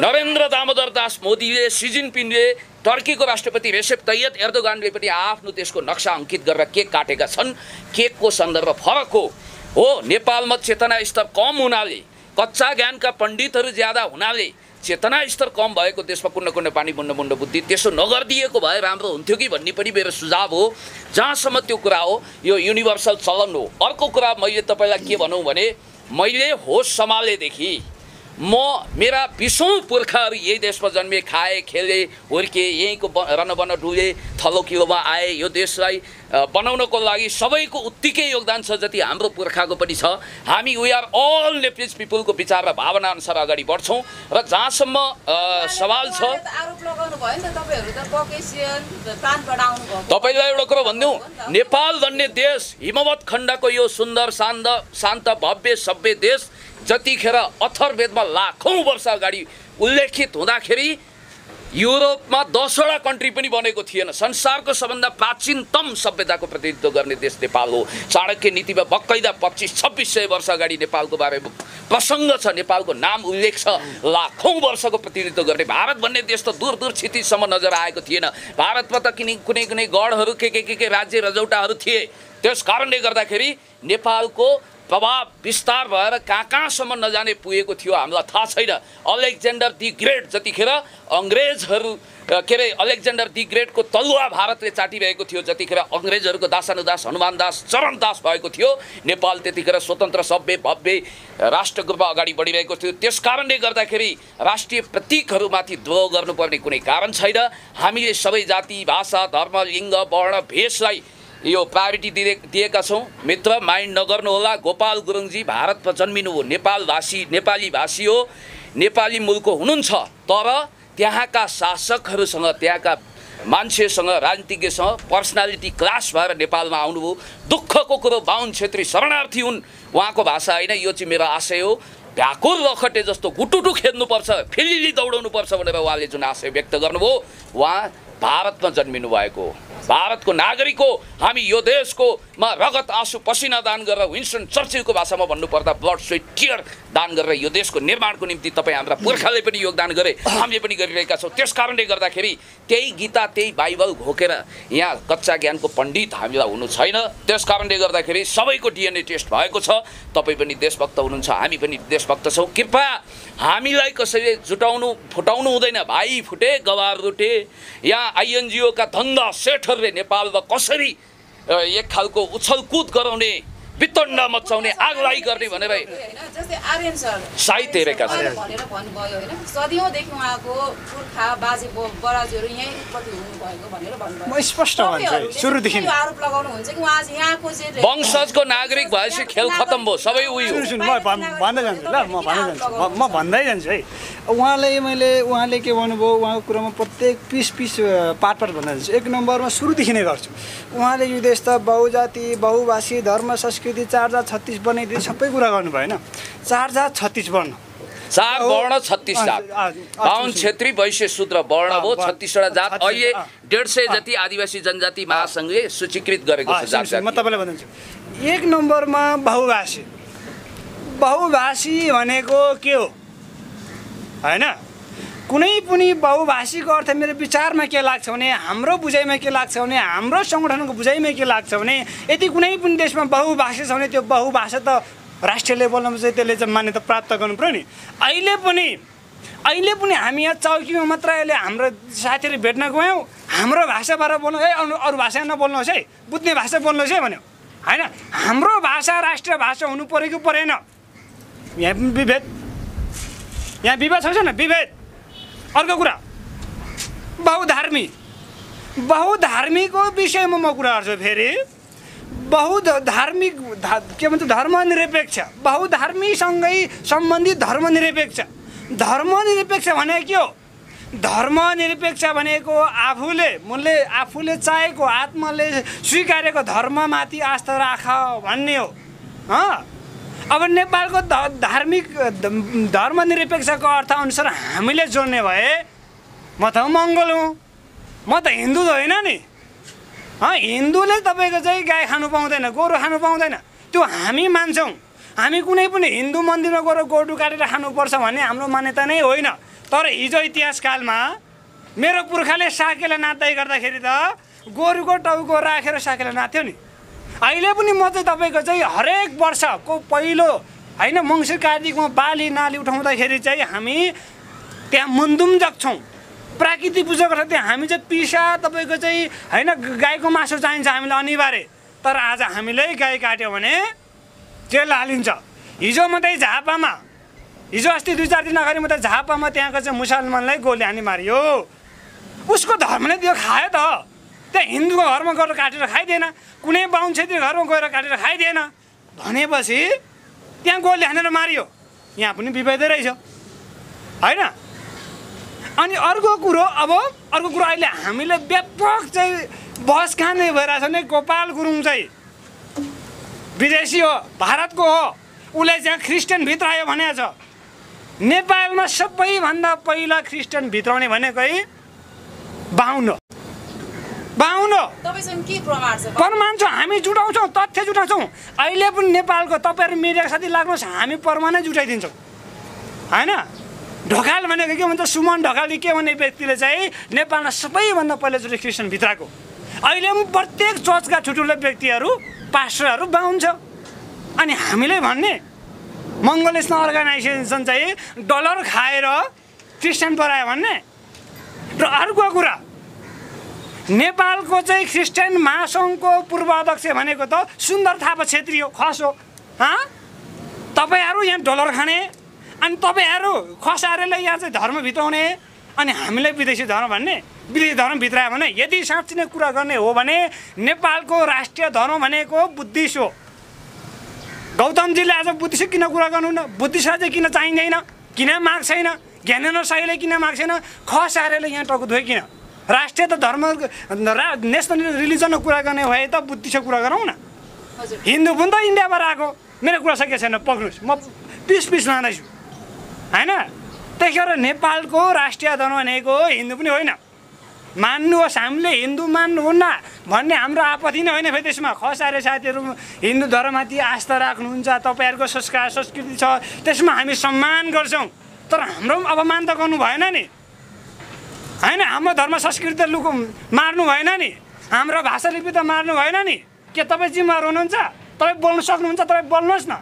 नरेन्द्र दामोदर दास मोदीले, सी जिनपिङले, टर्कीको राष्ट्रपति रेसेप तैयब एर्दोगानले पनि आफ्नो देशको नक्सा अङ्कित गरेर केक काटेका छन्। केकको सन्दर्भ फरक हो। नेपालमा चेतना स्तर कम हुनाले, कच्चा ज्ञानका पण्डितहरू ज्यादा हुनाले चेतना स्तर कम भएको देशमा कुन्न पानी मुन्ड बुद्धि त्यसो नगरिदिएको भए राम्रो हुन्थ्यो कि भन्ने पनि मेरो सुझाव हो। जहाँसम्म त्यो कुरा हो, यो युनिभर्सल चलन हो। अर्को कुरा मैले तपाईँलाई के भनौँ भने, मैले होस सम्हालेदेखि मेरा 20औं पुर्खाहरू यही देशमा जन्मे, खाए, खेले, हुर्के, यहीँको रनबन डुले, थलो किलोमा आए। यो देशलाई बनाउनको लागि सबैको उत्तिकै योगदान छ जति हाम्रो पुर्खाको पनि छ। हामी वी आर अल नेप्लिज पिपुलको विचार र भावना अनुसार अगाडि बढ्छौँ। र जहाँसम्म सवाल छ, तपाईँलाई एउटा कुरो भनिदिउँ, नेपाल भन्ने देश हिमवत खण्डको यो सुन्दर शान्त भव्य सभ्य देश जतिखेर अथर्ववेदमा लाखौँ वर्ष अगाडि उल्लेखित हुँदाखेरि युरोपमा 10वटा कन्ट्री पनि बनेको थिएन। संसारको सबभन्दा प्राचीनतम सभ्यताको प्रतिनिधित्व गर्ने देश नेपाल हो। चाणक्य नीतिमा बक्कैदा 2500-2600 वर्ष अगाडि नेपालको बारेमा प्रसङ्ग छ, नेपालको नाम उल्लेख छ। लाखौँ वर्षको प्रतिनिधित्व गर्ने भारत भन्ने देश त दूर दूर क्षितिजसम्म नजर आएको थिएन। भारतमा त कुनै कुनै गढहरू के राज्य रजौटाहरू थिए। त्यस कारणले गर्दाखेरि नेपालको प्रभाव विस्तार भएर कहाँसम्म नजाने पुगेको थियो हामीलाई थाहा छैन। अलेक्जेन्डर दि ग्रेट जतिखेर अङ्ग्रेजहरू अलेक्जेन्डर दि ग्रेटको तलुवा भारतले चाटिरहेको थियो, जतिखेर अङ्ग्रेजहरूको दासानुदास हनुमानदास चरणदास भएको थियो, नेपाल त्यतिखेर स्वतन्त्र सभ्य भव्य राष्ट्रको रूपमा अगाडि बढिरहेको थियो। त्यस कारणले गर्दाखेरि राष्ट्रिय प्रतीकहरूमाथि द्रोह गर्नुपर्ने कुनै कारण छैन। हामीले सबै जाति भाषा धर्म लिङ्ग वर्ण भेषलाई यो प्रायोरिटी दिएका छौँ। मित्र माइन्ड नगर्नु होला। गोपाल गुरुङजी भारतमा जन्मिनु हो, नेपाली भाषी हो, नेपाली मुलुकको हुनुहुन्छ, तर त्यहाँका शासकहरूसँग त्यहाँका मान्छेसँग राजनीतिज्ञसँग पर्सनालिटी क्लास भएर नेपालमा आउनुभयो। दुःखको कुरो बाहुन छेत्री शरणार्थी हुन्, उहाँको भाषा होइन। यो चाहिँ मेरो आशय हो। भ्याकुर लखटे जस्तो गुटुटु खेल्नुपर्छ, फिलिली दौडाउनुपर्छ भनेर उहाँले जुन आशय व्यक्त गर्नुभयो, उहाँ भारतमा जन्मिनु भएको भारतको नागरिक हो। हामी यो देशको रगत आँसु पसिना दान गरेर विन्स्टन चर्चिलको भाषामा भन्नुपर्दा ब्लड स्वेट टियर दान गरेर यो देशको निर्माणको निम्ति तपाईँ हाम्रा पुर्खाले पनि योगदान गरे, हामीले पनि गरिरहेका छौँ। त्यस कारणले गर्दाखेरि त्यही गीता त्यही बाइबल घोकेर यहाँ कच्चा ज्ञानको पण्डित हामीलाई हुनु छैन। त्यस कारणले गर्दाखेरि सबैको डिएनए टेस्ट भएको छ। तपाईँ पनि देशभक्त हुनुहुन्छ, हामी पनि देशभक्त छौँ। कृपया हामीलाई कसैले फुटाउनु हुँदैन। भाइ फुटे गवार रुटे। यहाँ आइएनजिओका धन्दा सेठहरूले नेपालमा कसरी एक खालको उछलकुद गराउने, वितण्ड मचाउने, आगलागी गर्ने भनेर जस्तै आर्यन सर साहित्य हेरेका छन् भनेर भन्नुभयो होइन। सदियौँदेखि उहाँको पुर्खा बाजे बराजुहरू यहीँ उत्पत्ति हुनुभएको भनेर भन्नुभयो। म स्पष्ट भन्छु सुरुदेखि आरोप लगाउनुहुन्छ कि उहाँ चाहिँ यहाँको चाहिँ वंशजको नागरिक भएपछि खेल खत्तम भयो, सबै उही हो। म भन्दै जान्छु ल, म भन्दै जान्छु है। उहाँले के भन्नुभयो, उहाँको कुरामा प्रत्येक पिस पार्ट भन्दै जान्छु। एक नम्बरमा सुरुदेखि नै गर्छु। उहाँले यो देश त बहुजाति बहुभाषी धर्म संस्कृति 4 जात 36 वर्ण इत्यादि सबै कुरा गर्नुभयो होइन। 4 जात 36 वर्ण, 4 वर्ण 36 जात, बाहुन क्षेत्री वैश्य शूद्र वर्ण हो 36वटा जात। अहिले 150 जति आदिवासी जनजाति महासङ्घले सूचीकृत गरेको छ जात। म तपाईँलाई भन्छु, एक नम्बरमा बहुभाषी भनेको के हो होइन। कुनै पनि बहुभाषीको अर्थ मेरो विचारमा के लाग्छ भने, हाम्रो बुझाइमा के लाग्छ भने, हाम्रो सङ्गठनको बुझाइमा के लाग्छ भने, यदि कुनै पनि देशमा बहुभाषा छ भने त्यो बहुभाषा त राष्ट्रिय लेभलमा चाहिँ त्यसले चाहिँ मान्यता प्राप्त गर्नु पर्यो नि। अहिले पनि हामी यहाँ चौकीमा मात्र अहिले हाम्रो साथीहरू भेट्न गयौँ, हाम्रो भाषाबाट बोल्नु अरू भाषा नबोल्नुहोस् है, बुझ्ने भाषा बोल्नुहोस् है भन्यो होइन। हाम्रो भाषा राष्ट्रिय भाषा हुनु पऱ्यो कि परेन? यहाँ विभेद छ न, विभेद। अर्को कुरा बहुधार्मिकको विषयमा म कुरा गर्छु। फेरि बहुधार्मिक के भन्छ, धर्मनिरपेक्ष, बहुधार्मीसँगै सम्बन्धित धर्मनिरपेक्ष भनेको के हो? धर्मनिरपेक्ष भनेको आफूले चाहेको आत्माले स्वीकारेको धर्ममाथि आस्था राख भन्ने हो। अब नेपालको धर्मनिरपेक्षको अर्थ अनुसार हामीले जोड्ने भए म त मङ्गोल हुँ, म त हिन्दू होइन नि। हिन्दूले तपाईँको चाहिँ गाई खानु पाउँदैन, गोरु खानु पाउँदैन, त्यो हामी मान्छौँ। हामी कुनै पनि हिन्दू मन्दिरमा गएर गोरु काटेर खानुपर्छ भन्ने हाम्रो मान्यता नै होइन। तर हिजो इतिहासकालमा मेरो पुर्खाले साकेला नाच्दै गर्दाखेरि त गोरुको टाउको राखेर साकेला नाच्थ्यो नि। अहिले पनि म चाहिँ तपाईँको चाहिँ हरेक वर्षको पहिलो होइन मङ्सिर कार्तिकमा बाली नाली उठाउँदाखेरि चाहिँ हामी त्यहाँ मुन्दुम जग्छौँ, प्राकृतिक पूजा गर्छ। त्यहाँ हामी चाहिँ पिसा तपाईँको चाहिँ होइन गाईको मासु चाहिन्छ हामीलाई अनिवार्य। तर आज हामीले गाई काट्यो भने जेल हालिन्छ। हिजो मात्रै झापामा, हिजो अस्ति 2-4 दिन अगाडि मात्रै झापामा त्यहाँको चाहिँ मुसलमानलाई गोली हानी मारियो। उसको धर्मले त्यो खायो त। त्यहाँ हिन्दूको घरमा गएर काटेर खाइदिएन, कुनै बाहुन क्षेत्रीको घरमा गएर काटेर खाइदिएन भनेपछि त्यहाँ गोली हानेर मारियो। यहाँ पनि विभेदै रहेछ होइन। अनि अर्को कुरो अहिले हामीले व्यापक चाहिँ बहस खाने भइरहेछ भने गोपाल गुरुङ चाहिँ विदेशी हो, भारतको हो, उसले चाहिँ क्रिस्चियन भित्रायो भनेको छ। नेपालमा सबैभन्दा पहिला क्रिस्चियन भित्राउने भनेकै 52 तपाईसँग के प्रमाण छ? प्रमाण छ, हामी जुटाउँछौँ, तथ्य जुटाउँछौँ। अहिले पनि नेपालको तपाईँहरू मिडियाको साथी लाग्नुहोस्, हामी प्रमाण नै जुटाइदिन्छौँ होइन। ढकाल भनेको के भन्छ, सुमन ढकालले के भन्ने व्यक्तिले चाहिँ नेपालमा सबैभन्दा पहिलोचोटि क्रिस्चियन भित्राको। अहिले पनि प्रत्येक चर्चका ठुल्ठुलो व्यक्तिहरू पास्टरहरू बाहुन छ। अनि हामीले भन्ने मङ्गलेसन अर्गनाइजेसन चाहिँ डलर खाएर क्रिस्चियन बनायो भन्ने। र अर्को कुरा, नेपालको चाहिँ क्रिस्चियन महासङ्घको पूर्व अध्यक्ष भनेको त सुन्दर थापा छेत्री हो, खस हो। तपाईँहरू यहाँ डलर खाने अनि तपाईँहरू खसारेलाई यहाँ चाहिँ धर्म भित्राउने अनि हामीलाई विदेशी धर्म भन्ने, विदेशी धर्म भित्रायो भने यदि साँच्चै नै कुरा गर्ने हो भने नेपालको राष्ट्रिय धर्म भनेको बुद्धिस्ट हो। गौतमजीले आज बुद्धिस्ट किन कुरा गर्नुहुन्न? बुद्धिस्ट चाहिँ किन चाहिँदैन, किन माग छैन? ज्ञानेन्द्र साईले किन माग छैन? खसारेले यहाँ टाउको धोए किन? राष्ट्रिय त धर्म नेसनल रिलिजनको कुरा गर्ने भए त बुद्धिस्टको कुरा गरौँ न। हिन्दू पनि त इन्डियाबाट आएको। मेरो कुरा सकेको छैन, पक्नुहोस्, म पिस लाँदैछु होइन। त्यही भएर नेपालको राष्ट्रिय धर्म भनेको हिन्दू पनि होइन। मान्नुहोस्, हामीले हिन्दू मान्नुहुन्न भन्ने हाम्रो आपत्ति नै होइन। फेरि त्यसमा खसारे साथीहरू हिन्दू धर्ममाथि आस्था राख्नुहुन्छ, तपाईँहरूको संस्कार संस्कृति छ, त्यसमा हामी सम्मान गर्छौँ। तर हाम्रो अपमान त गर्नु भएन नि होइन। हाम्रो धर्म संस्कृति त मार्नु भएन नि, हाम्रो भाषा लिपि त मार्नु भएन नि। के तपाईँ जिम्मेवार हुनुहुन्छ? तपाईँ बोल्नु सक्नुहुन्छ, तपाईँ बोल्नुहोस् न।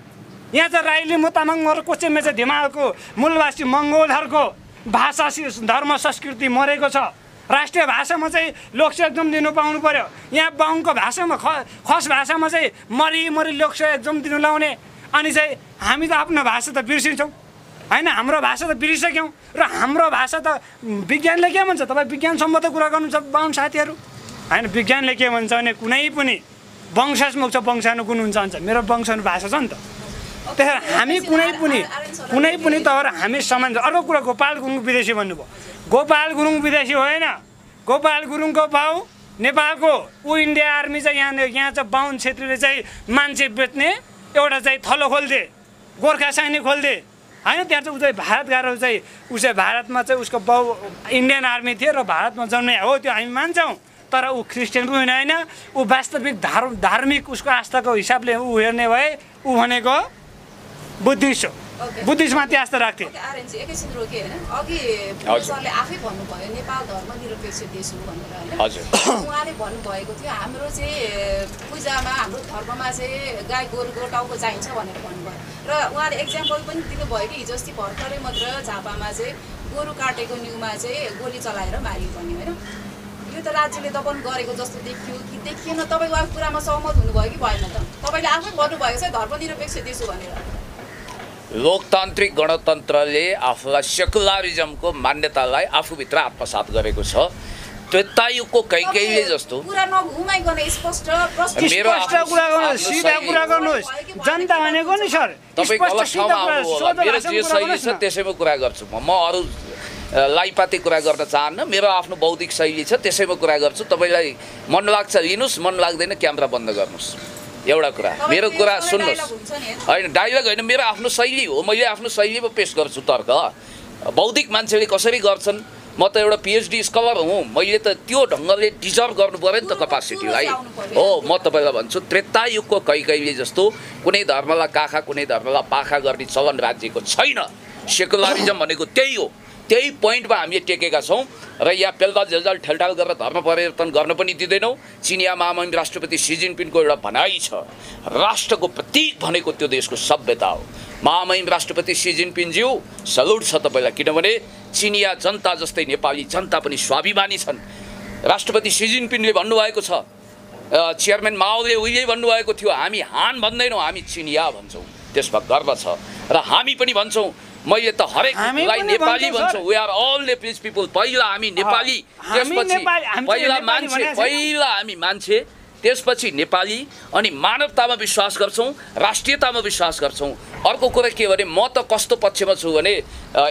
यहाँ चाहिँ राई लिम्बू तामाङ मगर कोचे मेचे धिमालको मूलवासी मङ्गोलहरूको भाषा धर्म संस्कृति मरेको छ। राष्ट्रिय भाषामा चाहिँ लोकसेवा एकदम दिनु पाउनु पर्यो। यहाँ बाहुनको भाषामा खस भाषामा चाहिँ मरि लोकसेवा एकदम दिनु लाउने। अनि चाहिँ हामी त आफ्नो भाषा त बिर्सिन्छौँ होइन। हाम्रो भाषा त बिर्सिसक्यौँ र हाम्रो भाषा त विज्ञानले के भन्छ? तपाईँ विज्ञान सम्बन्ध कुरा गर्नुहुन्छ बाहुन साथीहरू होइन। विज्ञानले के भन्छ भने कुनै पनि वंशानुमुख छ, वंशानुगुण हुन्छ भन्छ। मेरो वंशानु भाषा छ नि त। त्यसैले हामी कुनै पनि त हामी समान। अर्को कुरा, गोपाल गुरुङ विदेशी भन्नुभयो। गोपाल गुरुङ विदेशी होइन। गोपाल गुरुङको बाउ नेपालको इन्डिया आर्मी चाहिँ यहाँ चाहिँ बाहुन छेत्रीले चाहिँ मान्छे बेच्ने एउटा चाहिँ थलो खोल्दे, गोर्खा सैनिक खोल्दे होइन। त्यहाँ चाहिँ ऊ चाहिँ भारत गएर चाहिँ उसै भारतमा चाहिँ उसको बाउ इन्डियन आर्मी थियो र भारतमा जन्मे हो, त्यो हामी मान्छौँ। तर ऊ क्रिस्चियन पनि होइन, ऊ वास्तविक धार्मिक उसको आस्थाको हिसाबले ऊ हेर्ने भए ऊ भनेको बुद्धिस्ट हो। बुद्धिस्टमाथि आस्था राख्थ्यो। एकैछिन रोके होइन, अघि सरले आफै भन्नुभयो नेपाल धर्मनिरपेक्ष देश हो भनेर होइन। उहाँले भन्नुभएको थियो हाम्रो चाहिँ पूजामा, हाम्रो धर्ममा चाहिँ गाई गोरुको टाउको चाहिन्छ भनेर भन्नुभयो। र उहाँले एक्जाम्पल पनि दिनुभयो कि हिजो अस्ति भर्खरै मात्र झापामा चाहिँ गोरु काटेको न्युमा चाहिँ गोली चलाएर मारियो भन्यो होइन। यो त राज्यले दमन गरेको जस्तो देखियो कि देखिएन? तपाईँ उहाँको कुरामा सहमत हुनुभयो कि भएन त? तपाईँले आफै भन्नुभएको छ धर्मनिरपेक्ष देश हो भनेर। लोकतान्त्रिक गणतन्त्रले आफूलाई सेकुलरिजमको मान्यतालाई आफूभित्र आत्मसात गरेको छ। त्रेतायुगको कैकेयीले जस्तो कुरा नघुमाइकन स्पष्ट मेरो कुरा गर्नुहोस्, सिधा कुरा गर्नुहोस्। जनता भनेको नि सर तपाईँ गलत ठाउँमा आउनुभयो। मेरो जे शैली छ त्यसैमा कुरा गर्छु म अरू लाइपाती कुरा गर्न चाहन्न। मेरो आफ्नो बौद्धिक शैली छ, त्यसैमा कुरा गर्छु। तपाईँलाई मन लाग्छ लिनुहोस्, मन लाग्दैन क्यामेरा बन्द गर्नुहोस्। एउटा कुरा, मेरो कुरा सुन्नुहोस् होइन। डाइलग होइन, मेरो आफ्नो शैली हो। मैले आफ्नो शैलीमा पेस गर्छु तर्क। बौद्धिक मान्छेले कसरी गर्छन्? म त एउटा पिएचडी स्कलर हुँ। मैले त त्यो ढङ्गले डिजर्भ गर्नु पऱ्यो नि त कपासिटीलाई। हो, म तपाईँलाई भन्छु त्रेतायुगको कैकेयीले जस्तो कुनै धर्मलाई काखा कुनै धर्मलाई पाखा गर्ने चलन राज्यको छैन। सेकुलरिजम भनेको त्यही हो। त्यही पोइन्टमा हामीले टेकेका छौँ र यहाँ पेल्दाल झेलझाल ठेलठाल गरेर धर्म परिवर्तन गर्न पनि दिँदैनौँ। चिनिया महामहिम राष्ट्रपति सी जिनपिङको एउटा भनाइ छ, राष्ट्रको प्रतीक भनेको त्यो देशको सभ्यता हो। महामहिम राष्ट्रपति सी जिनपिङज्यू सल्युट छ तपाईँलाई, किनभने चिनिया जनता जस्तै नेपाली जनता पनि स्वाभिमानी छन्। राष्ट्रपति सी जिनपिङले भन्नुभएको छ, चेयरम्यान माओले उहिले भन्नुभएको थियो हामी हान भन्दैनौँ, हामी चिनिया भन्छौँ। त्यसमा गर्व छ र हामी पनि भन्छौँ। मैले त हरेकलाई नेपाली भन्छु। We are all Nepalese people. पहिला हामी नेपाली, त्यसपछि पहिला हामी मान्छे, त्यसपछि नेपाली, अनि मानवतामा विश्वास गर्छौँ, राष्ट्रियतामा विश्वास गर्छौँ। अर्को कुरा के भने म त कस्तो पक्षमा छु भने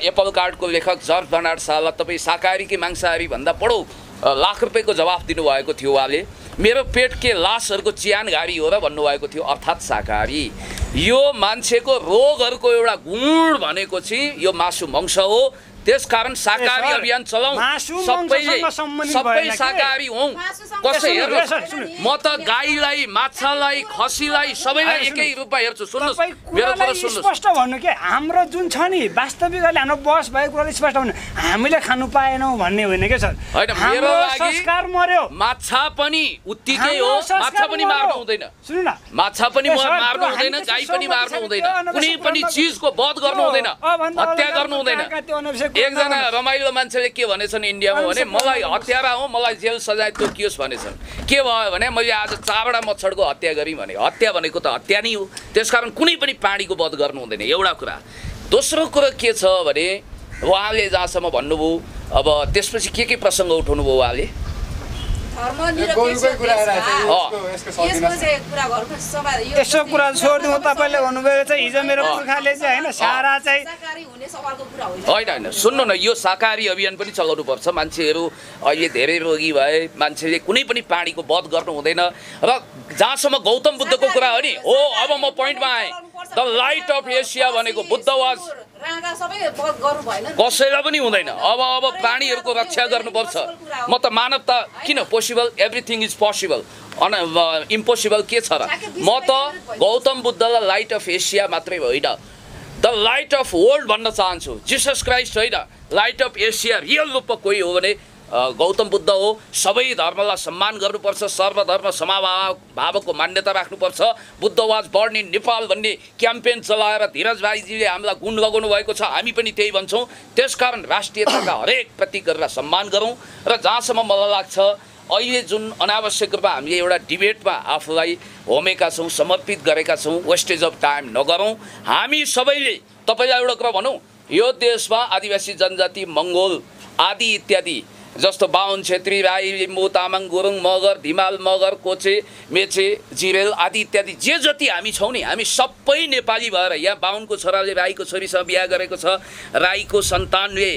एप्पल कार्डको लेखक जर्ज बर्नार्ड शाहलाई तपाईँ शाकाहारी कि मांसाहारी भन्दा बढो लाख रुपियाँको जवाफ दिनुभएको थियो। उहाँले मेरो पेट के लासहरूको चियानघारी हो र भन्नुभएको थियो, अर्थात् शाकाहारी। यो मान्छेको रोगहरूको एउटा गुण भनेको चाहिँ यो मासु मङ्स हो। त्यसकारण शाकाहारी अभियान चलाउँ, सबै शाकाहारी हौँ। कसै हेर्नु, म त गाईलाई, माछालाई, खसीलाई सबैलाई एकै रूपमा हेर्छु। सुन्नुहोस्, मेरो कुरा सुन्नुहोस्। स्पष्ट भन्नु के हाम्रो जुन छ नि वास्तविक अहिले हाम्रो बस भएको कुरा स्पष्ट भन्नु, हामीले खानु पाएनौँ भन्ने होइन के सर। होइन, मेरो लागि संस्कार मर्यो। माछा पनि उत्तिकै हो, माछा पनि मार्नु हुँदैन। सुन्नु न, माछा पनि मार्नु हुँदैन, गाई पनि मार्नु हुँदैन, कुनै पनि चिजको वध गर्नु हुँदैन, हत्या गर्नु हुँदैन। एकजना रमाइलो मान्छेले के भनेछन् इन्डियामा भने, मलाई हत्यारा हो, मलाई जेल सजाय तोकियोस् भनेछन्। के भयो भने मैले आज 4वटा मच्छरको हत्या गरेँ भने। हत्या भनेको त हत्या नै हो। त्यसकारण कुनै पनि प्राणीको वध गर्नु हुँदैन, एउटा कुरा। दोस्रो कुरा के छ भने उहाँले जहाँसम्म भन्नुभयो, अब त्यसपछि के प्रसङ्ग उठाउनु भयो उहाँले? यसो कुरा छोडिदिउँ। तपाईँले भन्नुभएको चाहिँ हिजो मेरो पुर्खाले चाहिँ होइन सारा चाहिँ होइन, सुन्नु न, यो शाकाहारी अभियान पनि चलाउनु पर्छ। मान्छेहरू अहिले धेरै रोगी भए, मान्छेले कुनै पनि प्राणीको वध गर्नु हुँदैन। र जहाँसम्म गौतम बुद्धको कुरा हो नि, हो अब म पोइन्टमा आएँ। द लाइट अफ एसिया भनेको बुद्धवाद कसैलाई पनि हुँदैन। अब प्राणीहरूको रक्षा गर्नुपर्छ। म त मानवता किन possible, everything is possible, impossible के छ र? म त गौतम बुद्धलाई लाइट अफ एसिया मात्रै होइन, द लाइट अफ वर्ल्ड भन्न चाहन्छु। जिसस क्राइस्ट होइन, लाइट अफ एसिया रियल रूपमा कोही हो भने गौतम बुद्ध हो। सबै धर्मलाई सम्मान गर्नुपर्छ, सर्वधर्म समभावको मान्यता राख्नुपर्छ। बुद्धवाज बर्न इन नेपाल भन्ने क्याम्पेन चलाएर धीरज भाइजीले हामीलाई गुण लगाउनु भएको छ, हामी पनि त्यही भन्छौँ। त्यसकारण राष्ट्रियताका हरेक प्रतीकहरूलाई सम्मान गरौँ। र जहाँसम्म मलाई लाग्छ अहिले जुन अनावश्यक रूपमा हामीले एउटा डिबेटमा आफूलाई होमेका छौँ, समर्पित गरेका छौँ, वेस्टेज अफ टाइम नगरौँ। हामी सबैले, तपाईँलाई एउटा कुरा भनौँ, यो देशमा आदिवासी जनजाति, मङ्गोल आदि इत्यादि जस्तो बाहुन, छेत्री, राई, लिम्बू, तामाङ, गुरुङ, मगर, धिमाल, मगर, कोचे, मेचे, जिरेल आदि इत्यादि जे जति हामी छौँ नि, हामी सबै नेपाली भएर यहाँ बाहुनको छोराले राईको छोरीसँग बिहा गरेको छ, राईको सन्तानले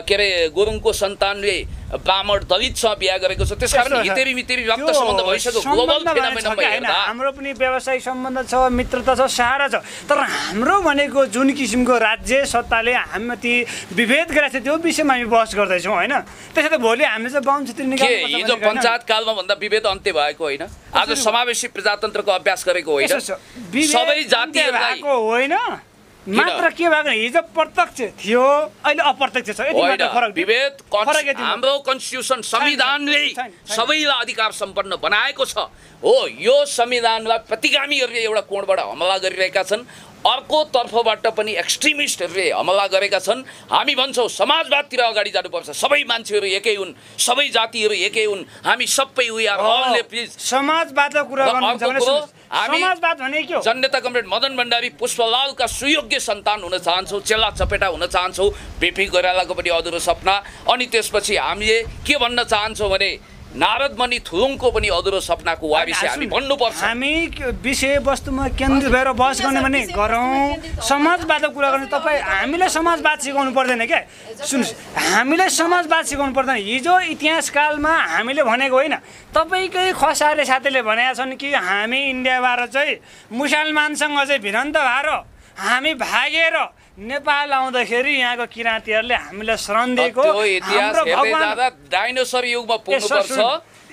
के अरे गुरुङको सन्तानले ब्राह्मण दलितसँग बिहा गरेको छ। त्यसकारण हितेरी मितेरी रक्त सम्बन्ध भइसक्यो। ग्लोबल फेनोमेननमा हेर्दा हाम्रो पनि व्यावसायिक सम्बन्ध छ, मित्रता छ, सहारा छ। तर हाम्रो भनेको जुन किसिमको राज्य सत्ताले हामीमाथि विभेद गरेको छ त्यो विषयमा हामी बहस गर्दैछौँ होइन। त्यसैले भोलि हामीले चाहिँ बाहुन क्षेत्री निकाल्नु हिजो पञ्चायत कालमा भन्दा विभेद अन्त्य भएको होइन, आज समावेशी प्रजातन्त्रको अभ्यास गरेको होइन। सबै जातिहरूलाई होइन मात्र के भएको हिजो प्रत्यक्ष थियो, अहिले अप्रत्यक्ष छ। विभेद हाम्रो कन्स्टिट्युसन संविधानले सबैलाई अधिकार सम्पन्न बनाएको छ हो। यो संविधानलाई प्रतिगामीहरूले एउटा कोणबाट हमला गरिरहेका छन्, अर्को तर्फबाट पनि एक्सट्रिमिस्टहरूले हमला गरेका छन्। हामी भन्छौँ समाजवादतिर अगाडि जानुपर्छ, सबै मान्छेहरू एकै हुन्, सबै जातिहरू एकै हुन्, हामी सबै वी आर ऑल प्लिज। समाजवादको कुरा गर्नुहुन्छ भने समाजवाद भने के हो? जननेता कमरेड मदन भण्डारी पुष्पलालका सुयोग्य सन्तान हुन चाहन्छौँ, चेला चपेटा हुन चाहन्छौँ, बिपी कोइरालाको पनि अधुरो सपना। अनि त्यसपछि हामीले के भन्न चाहन्छौँ भने नारदमणि थुलुङको पनि अधुरो सपनाको वारिस हामी भन्नुपर्छ। हामी विषयवस्तुमा केन्द्रित भएर बहस गर्ने भने गरौँ, समाजवादको कुरा गर्ने। तपाईँ हामीले समाजवाद सिकाउनु पर्दैन क्या। सुन्नुहोस्, हामीले समाजवाद सिकाउनु पर्दैन। हिजो इतिहासकालमा हामीले भनेको होइन, तपाईँकै खसारे साथीले भनेका छन् कि हामी इन्डियाबाट चाहिँ मुसलमानसँग चाहिँ भिडन्त भएर हामी भागेर नेपाल आउँदाखेरि यहाँको किराँतीहरूले हामीलाई शरण दिएको। डाइनोसर युगमा पुग्नुपर्छ।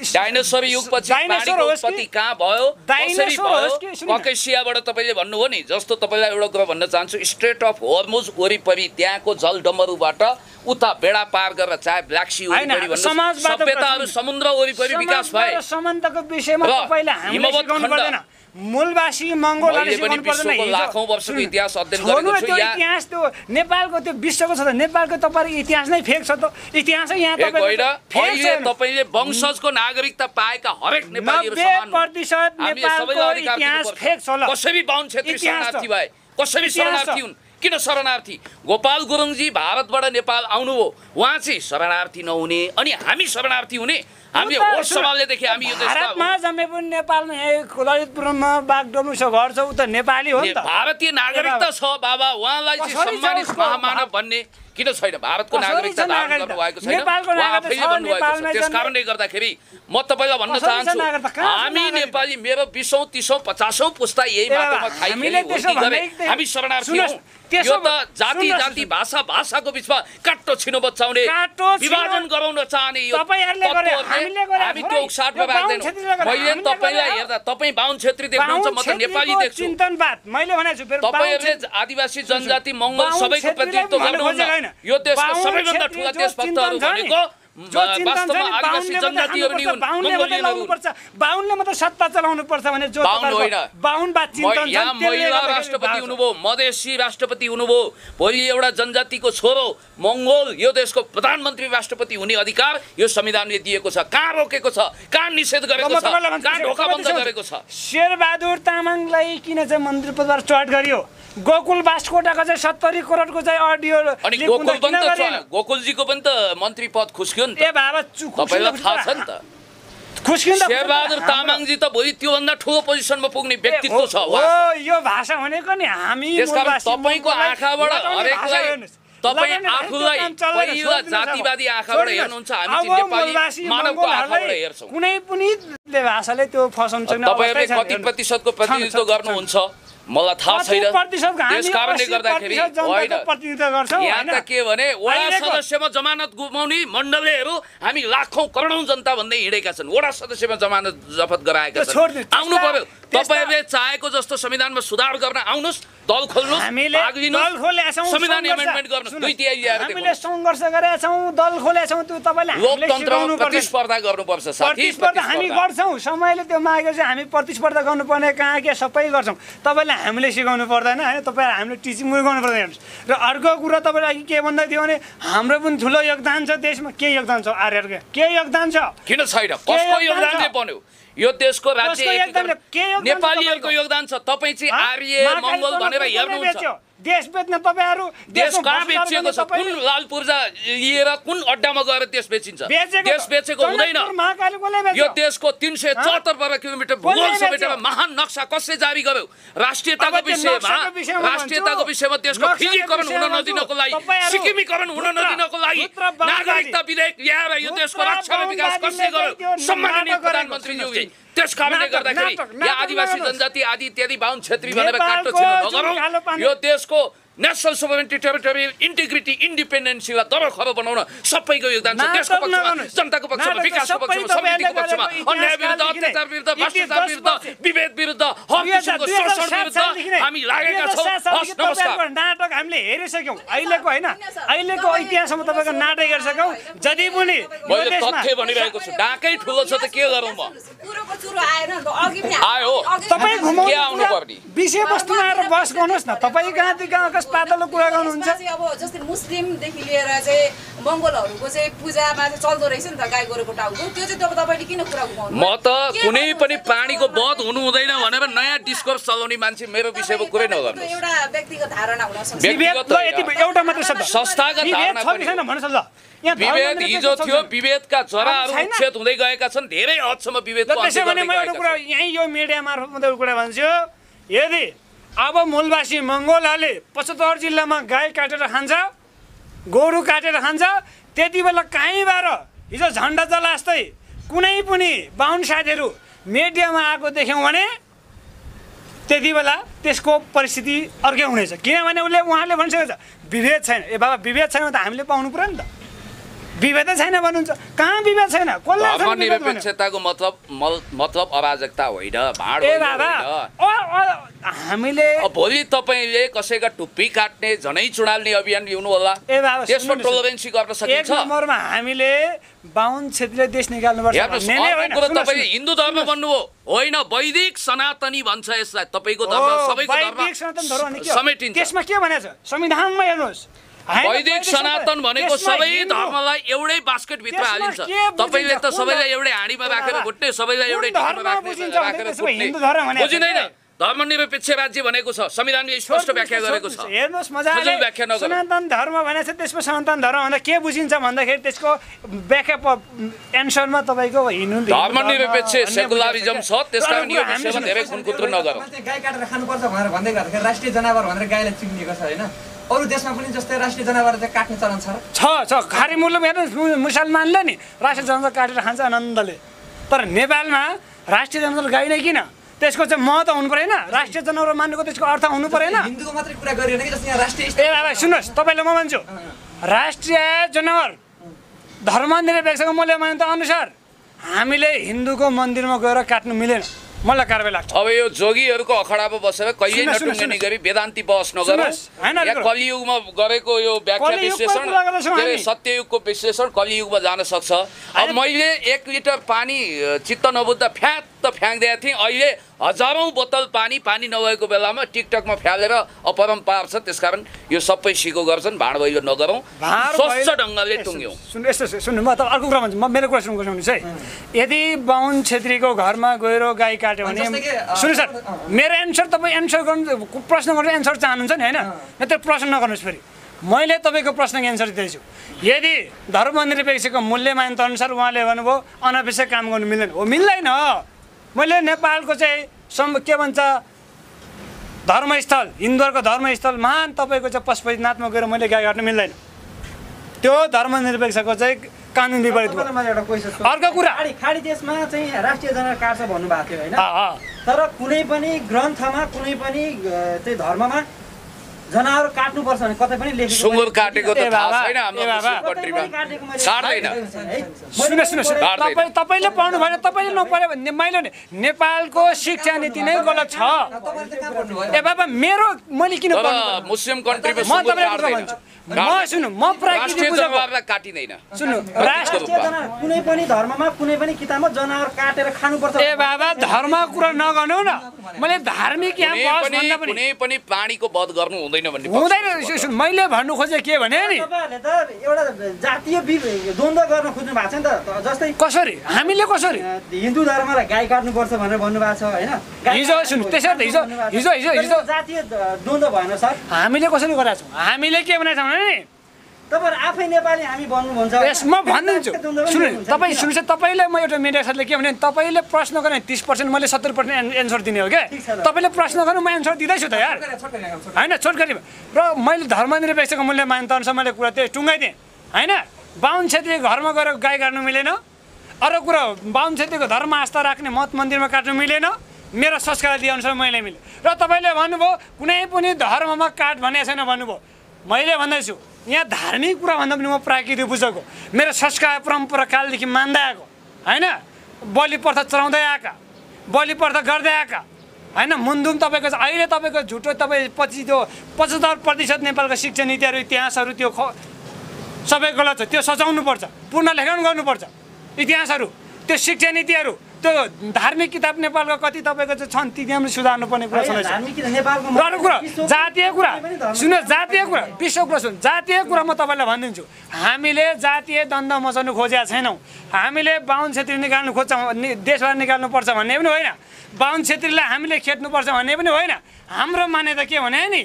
डाइनोसर युगपछि प्राणीको उत्पत्ति कहाँ भयो, कसरी भयो? ककेसियाबाट तपाईँले भन्नुभयो नि, जस्तो तपाईँलाई एउटा कुरा भन्न चाहन्छु, स्ट्रेट अफ हर्मुज वरिपरि त्यहाँको जलडम्बरबाट उता बेडा पार गरेर चाहे ब्ल्याक सी वरिपरि भन्नु, सभ्यताहरू समुद्र वरिपरि विकास भए। सम्बन्धको विषयमा तपाईँले हामीले सिकाउनु पर्दैन। मूलवासी मङ्गोलले सिकाउनु पर्दैन। लाखौँ वर्षको इतिहास अध्ययन गरेको छु। इतिहास त्यो नेपालको त्यो विश्वको छ त, नेपालको तपाईँको इतिहास नै फेक छ त। इतिहासै यहाँ तपाईँले वंशजको नागरिकता पाएका हरेक नेपालीहरू समान 90% नेपालको इतिहास फेक छ। कसै बाहुन क्षेत्री शरणार्थी भए, कसै शरणार्थी हुन्, किन शरणार्थी? गोपाल गुरुङजी भारतबाट नेपाल आउनुभयो, उहाँ चाहिँ शरणार्थी नहुने अनि हामी शरणार्थी हुने? हामी होस सम्हाल्नेदेखि हामी यो भारतमा जम्मे पनि नेपालमा ललितपुरमा बागडोल्नु छ घर छ, उ त नेपाली हो नि त। भारतीय नागरिकता छ बाबा, उहाँलाई चाहिँ सम्मानित महामानव भन्ने किन छैन? भारतको नागरिकता धारण गर्नुभएको छैन, आफैले भन्नुभएको छ। त्यस कारणले गर्दाखेरि म तपाईँलाई भन्न चाहन्छु, हामी नेपाली मेरो 20औं 30औं 50औं पुस्ता यही बाटोमा खाइखेली हुर्की गरे, हामी शरणार्थी हौँ। यो त जाति जाति भाषा भाषाको बिचमा काट्टो छिनो बचाउने, विभाजन गराउन चाहने यो हामी त्यो उक्साटमा राख्दैनौँ। मैले तपाईँलाई हेर्दा तपाईँ बाहुन क्षेत्री देख्नुहुन्छ, म त नेपाली देख्छु। तपाईँहरूले आदिवासी जनजाति मङ्गल सबैको प्रतिनिधित्व गर्नुहुन्न। यो देशको सबैभन्दा ठुला देशभक्तहरू भनेको वास्तवमा आदिवासी जनजातिहरू नि हुन्, मङ्गोलियनहरू हुन्। बाहुनले मात्र सत्ता चलाउनु पर्छ भने जो बाहुन होइन, बाहुनवाद चिन्तन यहाँ महिला राष्ट्रपति हुनुभयो, मधेसी राष्ट्रपति हुनुभयो, भोलि एउटा जनजातिको छोरो मङ्गोल यो देशको प्रधानमन्त्री राष्ट्रपति हुने अधिकार यो संविधानले दिएको छ। कहाँ रोकेको छ? कहाँ निषेध गरेको छ? कहाँ ढोका बन्द गरेको छ? शेरबहादुर तामाङलाई किन चाहिँ मन्त्री पदबाट चढ गरियो? गोकुल बास्कोटाको चाहिँ 70 करोडको चाहिँ अडियो अनि गोकुलजीको पनि त मन्त्री पद खुस्क्यो नि त। ए बाबा तपाईलाई थाहा छ नि त, खुस्किन त शेरबहादुर तामाङजी त भोलि त्योभन्दा ठुलो पोजिसनमा पुग्ने व्यक्तित्व छ। यो भाषा भनेको नि हामी त्यसकारण तपाईँको आँखाबाट हरेकलाई तपाईँ आफूलाई पहिला जातिवादी आँखाबाट हेर्नुहुन्छ, हामी चाहिँ नेपाली मानवको आँखाबाट हेर्छौँ। कुनै पनि भाषाले त्यो फसाउनु छैन। तपाईँहरूले कति प्रतिशतको प्रतिनिधित्व गर्नुहुन्छ मलाई थाहा छैन। त्यस कारणले गर्दाखेरि होइन, यहाँ त के भने वडा सदस्यमा जमानत गुमाउने मण्डलीहरू हामी लाखौँ करोडौँ जनता भन्दै हिँडेका छन्। वडा सदस्यमा जमानत जफत गराएका छन्। आउनु पर्यो, तपाईँहरूले चाहेको जस्तो संविधानमा सुधार गर्न आउनुहोस्, दल खोल्नुहोस्, भाग लिनुहोस्, संविधान एमेन्डमेन्ट गर्नुहोस्। 2/3 ल्याएर हामीले सङ्घर्ष गरेका छौँ, दल खोलेका छौँ। त्यो तपाईँले लोकतन्त्रमा प्रतिस्पर्धा गर्नुपर्छ साथी। प्रतिस्पर्धा हामी गर्छौँ, समयले त्यो मागेको चाहिँ हामी प्रतिस्पर्धा गर्नुपर्ने कहाँ के सबै गर्छौँ। तपाईँले हामीले सिकाउनु पर्दैन होइन, तपाईँ हामीले टिचिङ गर्नु पर्दैन। र अर्को कुरा तपाईँलाई के भन्दै थियो भने हाम्रो पनि ठुलो योगदान छ देशमा। के योगदान छ आर्यहरूको? के योगदान छ? किन छैन? कसको योगदानले बन्यो यो देशको राज्य? नेपालीहरूको योगदान छ। तपाईँ चाहिँ आर्य मङ्गल भनेर हेर्नुहुन्छ। देश बेच्न तपाईँहरू देश कहाँ बेचिएको छ? कुन लाल पूर्जा लिएर कुन अड्डामा गएर देश बेचिन्छ? देश बेचेको हुँदैन। यो देशको 374 वर्ग किलोमिटर भूगोल समेटेर महान नक्सा कसले जारी गर्यो? राष्ट्रियताको विषयमा देशको फिजीकरण हुन नदिनको लागि, सिक्किमीकरण हुन नदिनको लागि नागरिकता विधेयक ल्याएर यो देशको रक्षा र विकास कसले गर्यो? सम्माननीय प्रधानमन्त्रीज्यूले। त्यस कारणले गर्दाखेरि यहाँ आदिवासी जनजाति आदि इत्यादि बाहुन क्षेत्री भनेर काट्टो छिनो नगरौँ। यो देशको नेसनल सोभरेनिटी, टेरिटोरियल इन्टिग्रिटी, इन्डिपेन्डेन्सीलाई दरखरो बनाउन सबैको योगदान छ। देशको पक्षमा, जनताको पक्षमा, विकासको पक्षमा, समृद्धिको पक्षमा, अन्याय विरुद्ध, अत्याचार विरुद्ध, भ्रष्टाचार विरुद्ध, विभेद विरुद्ध, हर किसिमको शोषण विरुद्ध हामी लागेका छौँ। हस् नमस्कार। नाटक हामीले हेरिसक्यौँ। अहिलेको होइन, अहिलेको इतिहासमा तपाईँको नाटक हेरिसक्यौँ। जति पनि मैले तथ्य भनिरहेको छु, डाकै ठुलो छ त के गरौँ म? आयो तपाईँ घुमाउनु के आउनु पर्ने? विषयवस्तुमा आएर बस गर्नुहोस् न। तपाईँ कहाँ पातलो कुरा गर्नुहुन्छ? अब जस्तै मुस्लिमदेखि लिएर चाहिँ मङ्गोलहरूको चाहिँ पूजामा चाहिँ चल्दो रहेछ नि त गाई गोरुको टाउको। त्यो चाहिँ तपाईँले किन कुरा घुमाउनु? म त कुनै पनि प्राणीको वध हुनु हुँदैन भनेर नयाँ डिस्कोर्स चलाउने मान्छे मेरो विषयको कुरै नगर्नु। एउटा व्यक्तिगत धारणा हुन सक्छ। एउटा मात्र शब्द संस्थागत धारणा पनि विभेद हिजो थियो। विभेदका जराहरू उच्छेद हुँदै गएका छन्। धेरै हदसम्म विभेदको त्यसो भने म एउटा कुरा यहीँ यो मिडिया मार्फत मात्रै कुरा भन्छु। यदि अब मूलवासी मङ्गोलहरूले 75 जिल्लामा गाई काटेर खान्छ, गोरु काटेर खान्छ, त्यति बेला कहीँबाट हिजो झन्डा जलास्तै कुनै पनि बाहुन साथीहरू मिडियामा आएको देख्यौँ भने त्यति बेला त्यसको परिस्थिति अर्कै हुनेछ। किनभने उहाँले भनिसकेको छ विभेद छैन। ए बाबा विभेद छैन त हामीले पाउनु पऱ्यो नि त। विभेदै छैन भन्नुहुन्छ, कहाँ विभेद छैन? धर्मनिरपेक्षताको मतलब अराजकता होइन, भाँड होइन। हामीले भोलि तपाईँले कसैका टुप्पी काट्ने झनै चुडाल्ने अभियान ल्याउनु होला, त्यसमा टोलरेन्सी गर्न सकिन्छ। एक नम्बरमा हामीले बाहुन क्षेत्रले देश निकाल्नुपर्छ। तपाईँले हिन्दू धर्म भन्नुभयो होइन, वैदिक सनातनी भन्छ यसलाई। तपाईँको धर्म सबैको धर्म समेटिन्छ। त्यसमा के भनेको छ संविधानमा? हेर्नुहोस्, वैदिक सनातन भनेको सबै धर्मलाई एउटै बास्केटभित्र हालिन्छ। तपाईँले त सबैलाई एउटै हाँडीमा राखेर भुट्ने, सबैलाई एउटै ढाडमा राखेर भुट्ने बुझिँदैन। धर्मनिरपेक्ष राज्य भनेको छ, संविधानले स्पष्ट व्याख्या गरेको छ। हेर्नुहोस् मजाले व्याख्या नगर्नु। सनातन धर्म भनेको छ, त्यसमा सनातन धर्म भन्दा के बुझिन्छ भन्दाखेरि त्यसको व्याख्या एन्सरमा तपाईँको हिन्दू धर्मनिरपेक्ष सेकुलरिजम छ। त्यसकारण यो विषयमा धेरै खुनकुत्र नगरौँ। गाई काटेर खानुपर्छ भनेर भन्दै गर्दाखेरि राष्ट्रिय जनावर भनेर गाईलाई चिनिएको छ होइन। अरू देशमा पनि जस्तै राष्ट्रिय जनावर चाहिँ काट्ने चलन छ र? छ खारी मुलुक हेर्नु मुसलमानले नि राष्ट्रिय जनावर काटेर खान्छ आनन्दले। तर नेपालमा राष्ट्रिय जनावर गाई नै किन? त्यसको चाहिँ महत्त्व हुनु परेन? राष्ट्रिय जनावर मान्नुको त्यसको अर्थ हुनु परेन? हिन्दूको मात्रै कुरा गरिएन कि जस्तै यहाँ राष्ट्रिय ए बाबा सुन्नुहोस्, तपाईँले म भन्छु राष्ट्रिय जनावर धर्मनिरपेक्षको मूल्यमान्यता अनुसार हामीले हिन्दूको मन्दिरमा गएर काट्नु मिलेन, मलाई कारबाही लाग्छ। अब यो जोगीहरूको अखडामा बसेर कहिले नटुङ्गनी गरी वेदान्ती बहस नगरौँ। यहाँ कलियुगमा गरेको यो व्याख्या विश्लेषण सत्ययुगको विश्लेषण कलियुगमा जान सक्छ। अब मैले 1 लिटर पानी चित्त नबुझ्दा फ्यात्त फ्याँक्दिएको थिएँ, अहिले हजारौँ बोतल पानी नभएको बेलामा टिकटकमा फ्यालेर अपरम्पार छ। त्यसकारण यो सबै सिको गर्छन्, भाँडभैलो नगरौँ, स्वच्छ ढङ्गले टुङ्ग्यौँ। सुन्नु, म त अर्को कुरा भन्छु, म मेरो कुरा सुन्नुहोस् है। यदि बाहुन छेत्रीको घरमा गएर गाई काट्यो भने सुन्नु सर, मेरो एन्सर तपाईँ एन्सर गर्नु, प्रश्न गर्नु एन्सर चाहनुहुन्छ नि होइन, त्यो प्रश्न नगर्नुहोस्। फेरि मैले तपाईँको प्रश्नको एन्सर दिँदैछु। यदि धर्मनिरपेक्षको मूल्यमान्यता अनुसार उहाँले भन्नुभयो अनावश्यक काम गर्नु मिल्दैन, हो मिल्दैन। मैले नेपालको चाहिँ के भन्छ धर्मस्थल, हिन्दूहरूको धर्मस्थल महान तपाईँको चाहिँ पशुपतिनाथमा गएर मैले गाई काट्नु मिल्दैन, त्यो धर्मनिरपेक्षको चाहिँ कानुन विपरीत हो। अर्को कुरा खाडी देशमा चाहिँ राष्ट्रिय जनावर काट्छ भन्नुभएको थियो होइन, तर कुनै पनि ग्रन्थमा कुनै पनि चाहिँ धर्ममा जनावर काट्नुपर्छ भने कतै पनि लेखेको सुँगुर काटेको त थाहा छैन हाम्रो कन्ट्रीमा, काट्दैन। सुन्नुहोस्, तपाईँले पढ्नु भएन, तपाईँले नपढ्यो भने मैले नेपालको शिक्षा नीति नै गलत छ। ए बाबा मैले किन पढ्नु? मुस्लिम कन्ट्रीमा म तपाईँलाई कुरा भन्छु, म प्राकृतिक जनावरलाई काटिँदैन। सुन्नु, कुनै पनि धर्ममा कुनै पनि किताबमा जनावर काटेर खानुपर्छ। ए बाबा धर्म कुरा नगर्नु न, मैले धार्मिक कुनै पनि प्राणीको वध गर्नु हुँदैन हुँदैन। मैले भन्नु खोजेँ के भने नि, तपाईँहरूले त एउटा जातीय द्वन्द्व गर्न खोज्नु भएको छ नि त। जस्तै कसरी हामीले कसरी हिन्दू धर्मलाई गाई काट्नुपर्छ भनेर भन्नुभएको छ होइन, हिजो सुन्नु त्यसरी हिजो जातीय द्वन्द्व भएन सर। हामीले कसरी गरेका छौँ? हामीले के भनेको छौँ भने तपाईहरु आफै नेपाली हामी भन्नुहुन्छ। म भनिदिन्छु, सुन्नु तपाईँ सुन्नुहोस्, तपाईँले म एउटा मिडिया साथीले के भने तपाईँले प्रश्न गर्ने 30% मैले 70% एन्सर दिने हो क्या। तपाईँले प्रश्न गर्नु म एन्सर दिँदैछु त यार, होइन छोटकरी। र मैले धर्मनिरपेक्षको मूल्यमान्यता अनुसार मैले कुरा त्यही टुङ्गाइदिएँ होइन। बाहुन छेत्री घरमा गएर गाई काट्नु मिलेन, अरू कुरा बाहुन छेत्रीको धर्म आस्था राख्ने मठ मन्दिरमा काट्नु मिलेन, मेरो संस्कार दिए अनुसार मैले मिलेँ। र तपाईँले भन्नुभयो कुनै पनि धर्ममा काट भनेको छैन भन्नुभयो, मैले भन्दैछु यहाँ धार्मिक कुरा भन्दा पनि म प्राकृतिक बुझेको, मेरो संस्कार परम्परा कालदेखि मान्दै आएको होइन, बलि प्रथा चलाउँदै आएका, बलि प्रथा गर्दै आएका होइन। मुन्धुम तपाईँको अहिले तपाईँको झुटो तपाईँ 75% नेपालको शिक्षा नीतिहरू इतिहासहरू त्यो सबै गलत छ, त्यो सजाउनुपर्छ, पुनर्लेखन गर्नुपर्छ इतिहासहरू, त्यो शिक्षा नीतिहरू, त्यो धार्मिक किताब नेपालको कति तपाईँको चाहिँ छन् ती हामीले सुधार्नु पर्ने कुरा छ। अरू कुरा जातीय कुरा सुन्नु, जातीय कुरा विश्व कुरा सुन्नु, जातीय कुरा म तपाईँलाई भनिदिन्छु, हामीले जातीय द्वन्द्व मचाउनु खोजेका छैनौँ। हामीले बाहुन छेत्री निकाल्नु खोज्छौँ, देशबाट निकाल्नुपर्छ भन्ने पनि होइन, बाहुन छेत्रीलाई हामीले खेद्नुपर्छ भन्ने पनि होइन। हाम्रो मान्यता के भने नि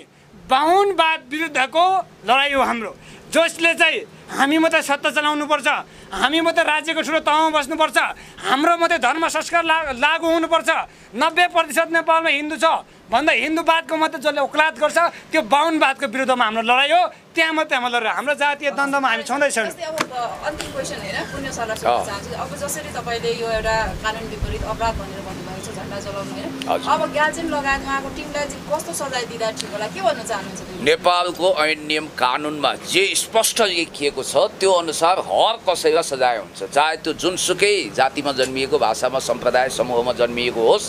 बाहुनवाद विरुद्धको लडाइँ हो हाम्रो, जसले चाहिँ हामी मात्रै सत्ता चलाउनुपर्छ, हामी मात्रै राज्यको ठुलो तहमा बस्नुपर्छ, हाम्रो मात्रै धर्म संस्कार लागू हुनुपर्छ, 90% नेपालमा हिन्दू छ भन्दा हिन्दूवादको मात्रै जसले ओक्लात गर्छ त्यो बाहुनवादको विरुद्धमा हाम्रो लडाइँ हो। त्यहाँ मात्रै हाम्रो लडाइँ, हाम्रो जातीय द्वन्द्वमा हामी छँदैछौँ। अन्तिम क्वेसन होइन पुण्य सरलाई सोध्न चाहन्छु, अब जसरी तपाईँले यो एउटा कानुन विपरीत अपराध भनेर भन्नुभएको छ झन्डा जलाउनु होइन, अब ग्याल्जेन लगायत उहाँको टिमलाई चाहिँ कस्तो सजाय दिँदा ठिक होला, के भन्न चाहनुहुन्छ? नेपालको ऐन नियम कानुनमा जे स्पष्ट लेखिएको छ त्यो अनुसार हर कसैलाई सजाय हुन्छ, चाहे त्यो जुनसुकै जातिमा जन्मिएको, भाषामा सम्प्रदाय समूहमा जन्मिएको होस्।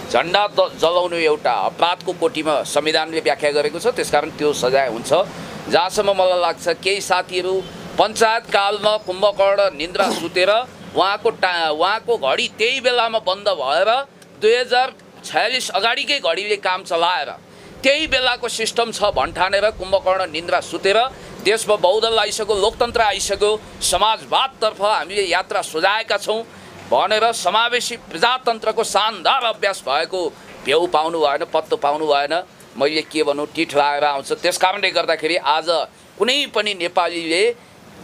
झन्डा जलाउनु एउटा अपराधको कोटीमा संविधानले व्याख्या गरेको छ, त्यसकारण त्यो सजाय हुन्छ। जहाँसम्म मलाई लाग्छ केही साथीहरू पञ्चायत कालमा कुम्भकर्ण निन्द्रा सुतेर उहाँको घडी त्यही बेलामा बन्द भएर 2046 अगाडिकै घडीले काम चलाएर त्यही बेलाको सिस्टम छ भन्ठानेर कुम्भकर्ण निन्द्रा सुतेर देशमा बहुदल आइसक्यो, लोकतन्त्र आइसक्यो, समाजवादतर्फ हामीले यात्रा सुझाएका छौँ भनेर समावेशी प्रजातन्त्रको शानदार अभ्यास भएको भ्यू पाउनु भएन, पत्तो पाउनु भएन। मैले के भनौँ टिठ लागेर आउँछ। त्यस कारणले गर्दाखेरि आज कुनै पनि नेपालीले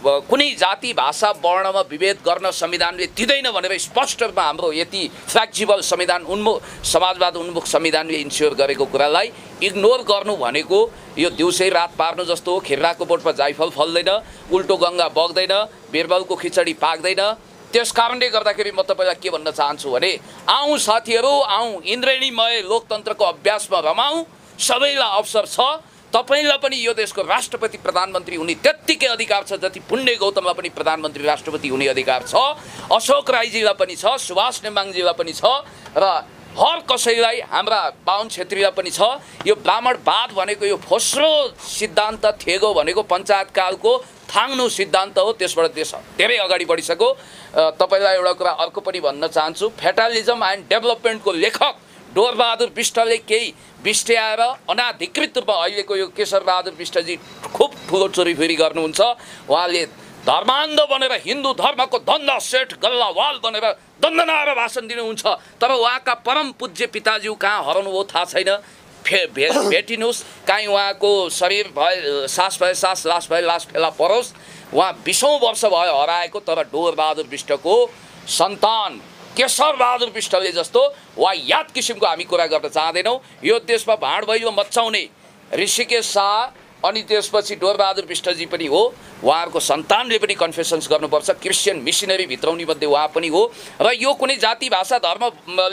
कुनै जाति भाषा वर्णमा विभेद गर्न संविधानले दिँदैन भनेर स्पष्ट रूपमा हाम्रो यति फ्लेक्सिबल संविधान उन्मुख समाजवाद उन्मुख संविधानले इन्स्योर गरेको कुरालाई इग्नोर गर्नु भनेको यो दिउँसै रात पार्नु जस्तो हो। खिर्राको बोटमा जाइफल फल्दैन, उल्टो गङ्गा बग्दैन, बिरबलको खिचडी पाक्दैन। त्यस कारणले गर्दाखेरि म तपाईँलाई के भन्न चाहन्छु भने आउँ साथीहरू, आउँ इन्द्रेणीमय लोकतन्त्रको अभ्यासमा रमाउँ। सबैलाई अवसर छ। तपाईलाई पनि यो देशको राष्ट्रपति प्रधानमन्त्री हुने त्यत्तिकै अधिकार छ जति पुण्य गौतमलाई पनि प्रधानमन्त्री राष्ट्रपति हुने अधिकार छ। अशोक राईजीलाई पनि छ, सुभाष नेमाङजीलाई पनि छ र हर कसैलाई हाम्रा बाहुन छेत्रीलाई पनि छ। यो ब्राह्मणवाद भनेको यो फोस्रो सिद्धान्त थेगो भनेको पञ्चायतकालको थाङ्नु सिद्धान्त हो। त्यसबाट देश धेरै अगाडि बढिसक्यो। तपाईँलाई एउटा कुरा अर्को पनि भन्न चाहन्छु, फेटालिजम एन्ड डेभलपमेन्टको लेखक डोरबहादुर विष्टले केही बिस्ट्याएर अनाधिकृत रूपमा अहिलेको यो केशरबहादुर विष्टजी खुब ठुलो चोरीफेरी गर्नुहुन्छ। उहाँले धर्मान्ध बनेर हिन्दू धर्मको धन्दा सेठ गल्लावाल बनेर दन्दनाएर भाषण दिनुहुन्छ। तर उहाँका परम पूज्य पिताज्यू कहाँ हराउनुभयो थाहा छैन। भेटिनुहोस्, काहीँ उहाँको शरीर भए सास भए सास, लास भए लास फेला परोस्। उहाँ 20औं वर्ष भयो हराएको। तर डोरबहादुर विष्टको सन्तान केशरबहादुर विष्टले जस्तो वायात किसिमको हामी कुरा गर्न चाहँदैनौँ। यो देशमा भाँडभैलो मचाउने ऋषिकेश शाह अनि त्यसपछि डोरबहादुर विष्टजी पनि हो। उहाँहरूको सन्तानले पनि कन्फेसन्स गर्नुपर्छ। क्रिस्चियन मिसनरी भित्राउनी मध्ये उहाँ पनि हो। र यो कुनै जाति भाषा धर्म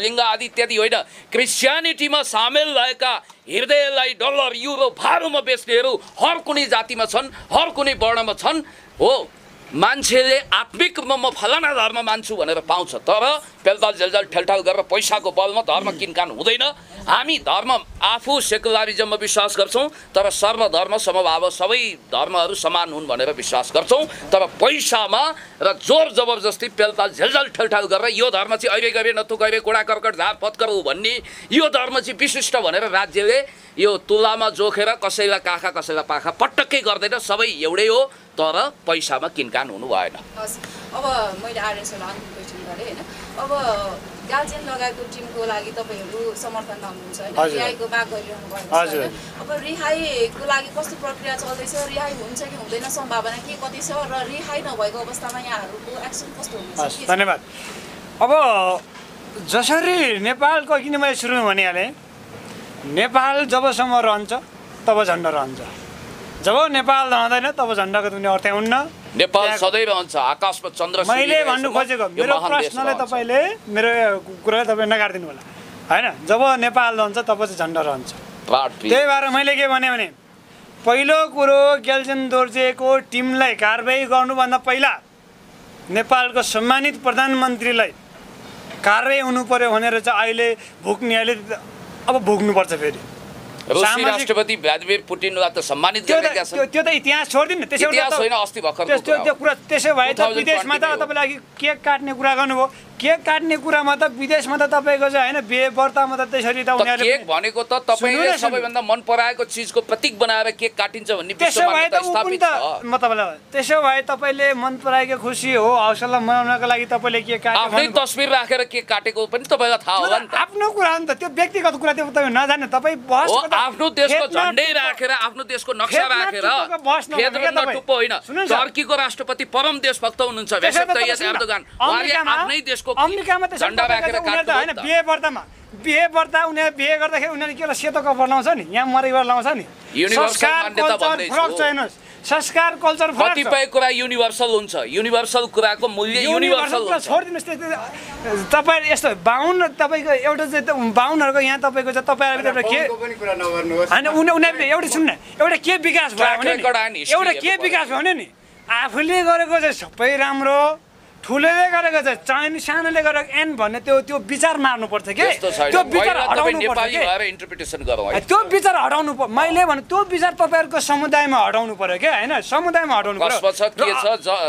लिङ्ग आदि इत्यादि होइन। क्रिस्चियनिटीमा सामेल भएका हृदयलाई डलर युरो भारोमा बेच्नेहरू हर कुनै जातिमा छन्, हर कुनै वर्णमा छन्। हो, मान्छेले आत्मिक रूपमा म फलाना धर्म मान्छु भनेर पाउँछ। तर पेलताल जेलजाल ठेलठाल गरेर पैसाको बलमा धर्म किनकान हुँदैन। हामी धर्म आफू सेकुलरिजममा विश्वास गर्छौँ, तर सर्वधर्म समभाव सबै धर्महरू समान हुन् भनेर विश्वास गर्छौँ। तर पैसामा र जोर जबरजस्ती पेलताल झेलझाल ठेलठाल गरेर यो धर्म चाहिँ अहिले गरे नतु गरे कोडा कर्कट झार पत्कर हो भन्ने, यो धर्म चाहिँ विशिष्ट भनेर राज्यले यो तुलामा जोखेर कसैलाई काखा कसैलाई पाखा पटक्कै गर्दैन। सबै एउटै हो, तर पैसामा किनकान हुनु भएन। अब मैले आरएसएलाई अन्तिम क्वेसन गरेँ होइन। अब गार्जियन लगायतको टिमको लागि तपाईँहरू समर्थनमा हुनुहुन्छ होइन, रिहाईको माग गरिरहनु भएको छ होइन। अब रिहाईको लागि कस्तो प्रक्रिया चल्दैछ, रिहाई हुन्छ कि हुँदैन, सम्भावना के कति छ, र रिहाई नभएको अवस्थामा यहाँहरूको एक्सन कस्तो हुनेछ? धन्यवाद। अब जसरी नेपालको, किन मैले सुरुमा भनिहालेँ, नेपाल जबसम्म रहन्छ तब झन्डा रहन्छ, जब नेपाल रहँदैन तब झन्डाको कुनै अर्थ हुन्न। नेपाल सधैँ रहन्छ, आकाशमा चन्द्र। मैले भन्नु खोजेको मेरो प्रश्नले तपाईँले मेरो कुरा तपाईँ नकाटिदिनु होला होइन। जब नेपाल रहन्छ तब चाहिँ झन्डा रहन्छ। त्यही भएर मैले के भने पहिलो कुरो गेल्जेन दोर्जेको टिमलाई कारबाही गर्नुभन्दा पहिला नेपालको सम्मानित प्रधानमन्त्रीलाई कारबाही हुनु पर्यो भनेर चाहिँ अहिले भुक्ने, अहिले अब भुक्नुपर्छ। फेरि रुसी राष्ट्रपति भ्लादिमिर पुटिनलाई त सम्मानित गरेका छन्। त्यो त इतिहास छोडिदिनु, इतिहास होइन, अस्ति भर्खर त्यो कुरा। त्यसो भए त विदेशमा त तपाईँलाई केक काट्ने कुरा गर्नुभयो। केक काट्ने कुरामा त विदेशमा त तपाईँको चाहिँ होइन बिहे व्रतमा त त्यसरी त उनीहरूले केक भनेको त तपाईँले सबैभन्दा मन पराएको चिजको प्रतीक बनाएर केक काटिन्छ भन्ने त्यसो भए त म तपाईँलाई त्यसो भए तपाईँले मन पराएको खुसी हो हौसला मनाउनको लागि तपाईँले केक काट्नु, आफ्नै तस्बिर राखेर केक काटेको पनि तपाईँलाई थाहा होला नि त। आफ्नो कुरा हो नि त, त्यो व्यक्तिगत कुरा त्यो तपाईँ नजान्नु। तपाईँ बहस आफ्नो देशको झन्डै राखेर, आफ्नो देशको नक्सा राखेर टुप्पो होइन। टर्कीको राष्ट्रपति परम देशभक्त हुनुहुन्छ रेसेप तय्यप एर्दोगान। उहाँले आफ्नै देशको अमेरिकामा त झन्डा राखेर काट्नु होइन। बिहे व्रत उनीहरू बिहे गर्दाखेरि उनीहरूले के सेतो कपडा लाउँछ नि, यहाँ मरिगर लाउँछ नि। संस्कार कल्चर कतिपय कुरा युनिभर्सल हुन्छ, युनिभर्सल कुराको मूल्य युनिभर्सल हुन्छ। छोडिदिनुहोस् तपाईँ यस्तो बाहुन, तपाईँको एउटा चाहिँ बाहुनहरूको यहाँ तपाईँको चाहिँ तपाईँहरू के होइन, उनीहरूले एउटा सुन्न, एउटा के विकास भयो भने एउटा के विकास भयो भने नि आफूले गरेको चाहिँ सबै राम्रो, ठुलोले गरेको चाहिँ सानोले गरेको एन भन्ने त्यो विचार मार्नुपर्छ कि त्यो विचार हटाउनु पर्छ। त्यो विचार हटाउनु पर्छ। मैले भने त्यो विचार तपाईँहरूको समुदायमा हटाउनु पर्यो क्या होइन, समुदायमा हटाउनु पर्यो।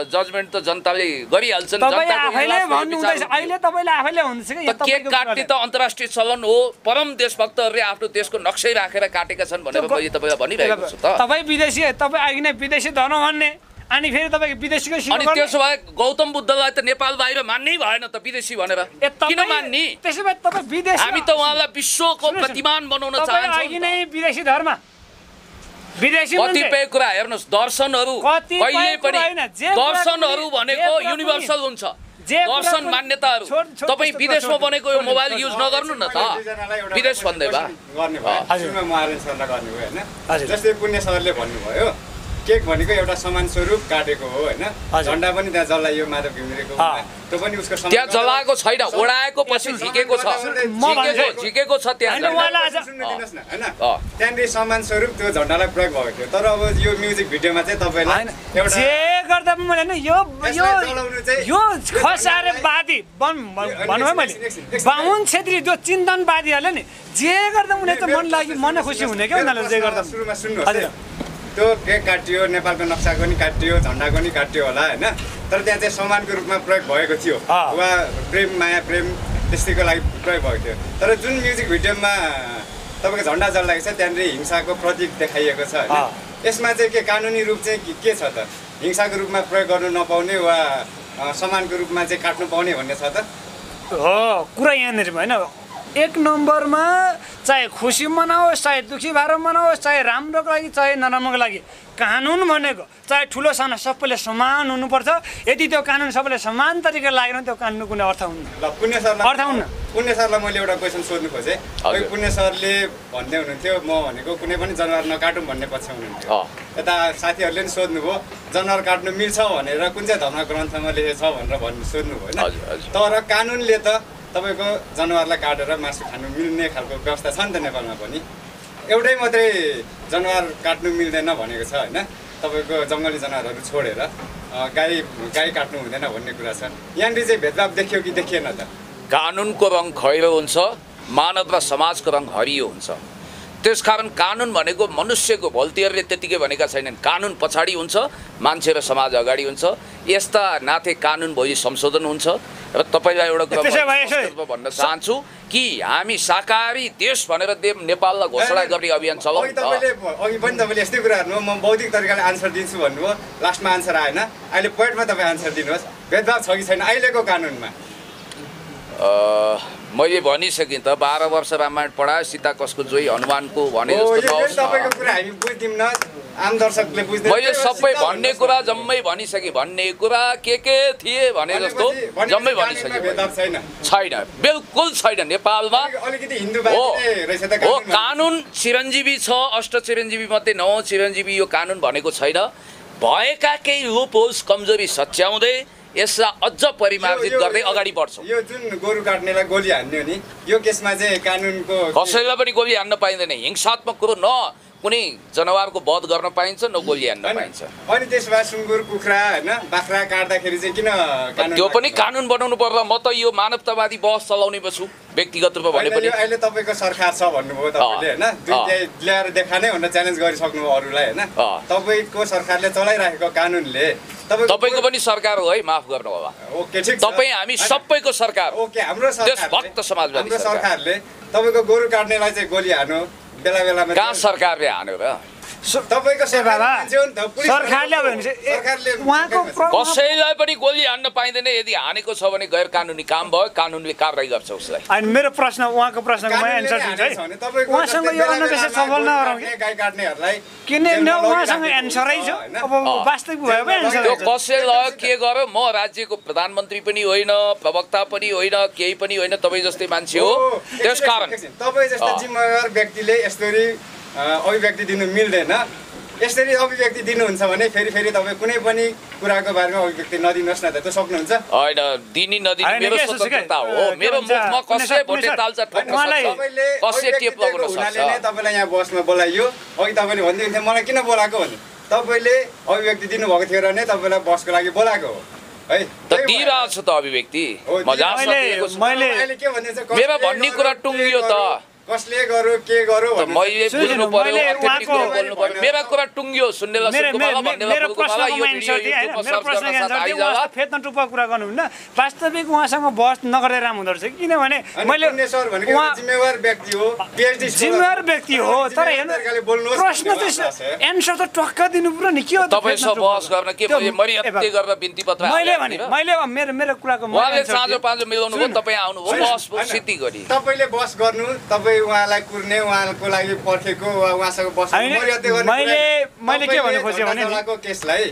जजमेन्ट त जनताले गरिहाल्छन्। तपाईँ आफैले भन्नुहुँदैछ, अहिले तपाईँले आफैले भन्दैछ कि केक काट्ने त अन्तर्राष्ट्रिय चलन हो। परम देशभक्तहरूले आफ्नो देशको नक्सै राखेर काटेका छन् भनेर मैले तपाईँलाई भनिरहेको छु। तपाईँ विदेशी, तपाईँ आइकन विदेशी धर्म भन्ने, अनि फेरि तपाईँको विदेशीको अनि त्यसो भए गौतम बुद्धलाई त नेपाल बाहिर मान्नै भएन त विदेशी भनेर किन मान्ने? त्यसो भए तपाईँ विदेशी, हामी त उहाँलाई विश्वको प्रतिमान बनाउन चाहन्छौँ। विदेशी धर्म विदेशी कतिपय कुरा हेर्नुहोस् दर्शनहरू कहिले पनि दर्शनहरू भनेको युनिभर्सल हुन्छ दर्शन मान्यताहरू तपाईँ विदेशमा बनेको यो मोबाइल युज नगर्नु न त विदेश भन्दै भए सुरुमा महाराज सरलाई गर्नुभयो होइन जस्तै पुण्य सरले भन्नुभयो केक भनेको एउटा सम्मान स्वरूप काटेको हो होइन झन्डा पनि त्यहाँ जलाइयो माधव घिमिरेको त्यो पनि उसको त्यहाँ जलाएको छैन ओडाएको पछि झिकेको छ झिकेको छ त्यहाँ सुन्नुदिनुहोस् न होइन त्यहाँनिर सम्मान स्वरूप त्यो झन्डालाई प्रयोग भएको थियो तर अब यो म्युजिक भिडियोमा चाहिँ तपाईँलाई एउटा जे गर्दा पनि मैले यो खसारेवादी भन्नु है मैले बाहुन छेत्री त्यो चिन्तनवादीहरूले नि जे गर्दा उनीहरू त मन लाग्यो मनै खुसी हुने क्या उनीहरूले जे गर्दा सुरुमा सुन्नुहोस् त्यो केक काटियो नेपालको नक्साको नि काटियो झन्डाको नि काटियो होला होइन तर त्यहाँ चाहिँ सम्मानको रूपमा प्रयोग भएको थियो वा प्रेम माया प्रेम त्यस्तैको लागि प्रयोग भएको थियो तर जुन म्युजिक भिडियोमा तपाईँको झन्डा जलाएको छ त्यहाँनिर हिंसाको प्रतीक देखाइएको छ होइन यसमा चाहिँ के कानुनी रूप चाहिँ के छ त हिंसाको रूपमा प्रयोग गर्नु नपाउने वा सम्मानको रूपमा चाहिँ काट्नु पाउने भन्ने छ त हो कुरा यहाँनिर होइन एक नम्बरमा चाहे खुसी मनाओस् चाहे दुखी भएर मनाओस् चाहे राम्रोको लागि चाहे नराम्रोको लागि कानुन भनेको चाहे ठुलो सानो सबैले समान हुनुपर्छ यदि त्यो कानुन सबैले समान तरिकाले लागेन त्यो कानुन कुनै अर्थ हुन्न ल पुण्य सरलाई मैले एउटा क्वेसन सोध्नु खोजेँ पुण्य सरले भन्दै हुनुहुन्थ्यो म भनेको कुनै पनि जनावर नकाटौँ भन्ने पक्ष हुनुहुन्थ्यो यता साथीहरूले पनि सोध्नुभयो जनावर काट्नु मिल्छ भनेर कुन चाहिँ धर्म ग्रन्थमा लेखेको छ भनेर सोध्नुभयो होइन तर कानुनले त तपाईँको जनावरलाई काटेर मासु खानु मिल्ने खालको व्यवस्था छ नि त नेपालमा पनि एउटै मात्रै जनावर काट्नु मिल्दैन भनेको छ होइन तपाईँको जङ्गली जनावरहरू छोडेर गाई काट्नु हुँदैन भन्ने कुरा छ यहाँनिर चाहिँ भेदभाव देखियो कि देखिएन त कानुनको रङ खैरो हुन्छ मानव र समाजको रङ हरियो हुन्छ त्यसकारण कानुन भनेको मनुष्यको भल्तीहरूले त्यतिकै भनेका छैनन् कानुन पछाडि हुन्छ मान्छे र समाज अगाडि हुन्छ यस्ता नाथे कानुन भोलि संशोधन हुन्छ र तपाईँलाई एउटा कुरा भन्न चाहन्छु कि हामी शाकाहारी देश भनेर नेपाललाई घोषणा गर्ने अभियान चलाउँ अघि पनि तपाईँले यस्तै कुराहरू म बौद्धिक तरिकाले आन्सर दिन्छु भन्नुभयो लास्टमा आन्सर आएन अहिले पोइन्टमा तपाईँ आन्सर दिनुहोस् भेदभाव छ कि छैन अहिलेको कानुनमा मैले भनिसकेँ त 12 वर्ष रामायण पढायो सीता कसको जोई हनुमानको भने मैले सबै भन्ने कुरा जम्मै भनिसकेँ भन्ने कुरा के थिए भने जस्तो जम्मै भनिसकेँ छैन बिल्कुल छैन नेपालमा हो कानुन चिरञ्जीवी छ अष्ट चिरञ्जीवी मध्ये 9 चिरञ्जीवी यो कानुन भनेको छैन भएका केही लुप होल्स कमजोरी सच्याउँदै यसलाई अझ परिमार्जित गर्दै अगाडि बढ्छौँ यो जुन गोरु काट्नेलाई गोली हान्ने हो नि यो केसमा चाहिँ कानुनको कसैलाई पनि गोली हान्न पाइँदैन हिंसात्मक कुरो न कुनै जनावरको वध गर्न पाइन्छ न गोली हान्न पाइन्छ अनि त्यसमा सुँगुर कुखुरा हैन बाख्रा काट्दाखेरि चाहिँ किन कानुन त्यो पनि कानुन बनाउनु पर्ला म त यो मानवतावादी बहस चलाउने छु व्यक्तिगत रूपमा भने पनि अहिले तपाईको सरकार छ भन्नुभयो तपाईले हैन दुईटै ल्याएर देखाने भनेर च्यालेन्ज गरिसक्नु अरूलाई हैन तपाईको सरकारले चलाइराखेको कानुनले तपाईको पनि सरकार हो है माफ गर्नु होला ओके ठीक छ तपाई हामी सबैको सरकार ओके हाम्रो सरकार देशभक्त समाजवादी हाम्रो सरकारले तपाईको गोरु काट्नेलाई चाहिँ गोली हान्यो बेला बेलामा कहाँ सरकारले हान्यो र तपाईको सरकारले कसैलाई पनि गोली हान्न पाइँदैन यदि हानेको छ भने गैर कानुनी काम भयो कानुनले कारबाही गर्छ उसलाई अनि मेरो प्रश्न उहाँको प्रश्नको म एन्सर दिन्छु है उहाँसँग यो अनपेक्षा सफल नगरौँ गाई काट्नेहरूलाई किन उहाँसँग एन्सरै छ अब वास्तविक भयो भने एन्सर त्यो कसैलाई के गर्यो म राज्यको प्रधानमन्त्री पनि होइन प्रवक्ता पनि होइन केही पनि होइन तपाईँ जस्तै मान्छे हो त्यसकारण तपाईँ जस्तो जिम्मेवार व्यक्तिले यसरी अभिव्यक्ति दिनु मिल्दैन यसरी अभिव्यक्ति दिनुहुन्छ भने फेरि तपाईँ कुनै पनि कुराको बारेमा अभिव्यक्ति नदिनुहोस् न त त्यो सक्नुहुन्छ होइन दिनी नदिनी मेरो स्वतन्त्रता हो मेरो मुखमा कसै भोटे ताल्छ कसै टेप लगाउन सक्छ तपाईँलाई यहाँ बसमा बोलाइयो अघि तपाईँले भन्दै हुन्थ्यो मलाई किन बोलाएको भने तपाईँले अभिव्यक्ति दिनुभएको थियो र नै तपाईँलाई बसको लागि बोलाएको हो है त दिइरहेको छु त अभिव्यक्ति मेरो भन्ने कुरा टुङ्गियो त कसले गर्यो के गर्यो मैले बुझ्नु पर्यो अत्यधिक बोल्नु पर्यो मेरो कुरा टुङ्गियो सुन्नेलाई सुन्नु होला भन्नेलाई बोल्नु होला यो फेदन टुप्पा कुरा गर्नुहुन्न वास्तविक उहाँसँग बहस नगर्दै राम्रो हुँदो रहेछ किनभने मैले जिम्मेवार व्यक्ति हो पीएचडी जिम्मेवार व्यक्ति हो तर प्रश्न चाहिँ एन्सर त टक्क दिनु पर्यो नि के हो तपाईसँग बहस गर्न के मर्यादा गरेर बिन्ती पत्र मैले मेरो कुराको उहाँले साँझो पाँचो मिलाउनु भयो तपाईँ आउनुभयो बहस सिद्धि गरी तपाईँले बहस गर्नु तपाईँ कोही उहाँलाई कुर्ने उहाँको लागि पर्खेको उहाँसँग बस्नु मैले के भन्नु खोजेँ भने केसलाई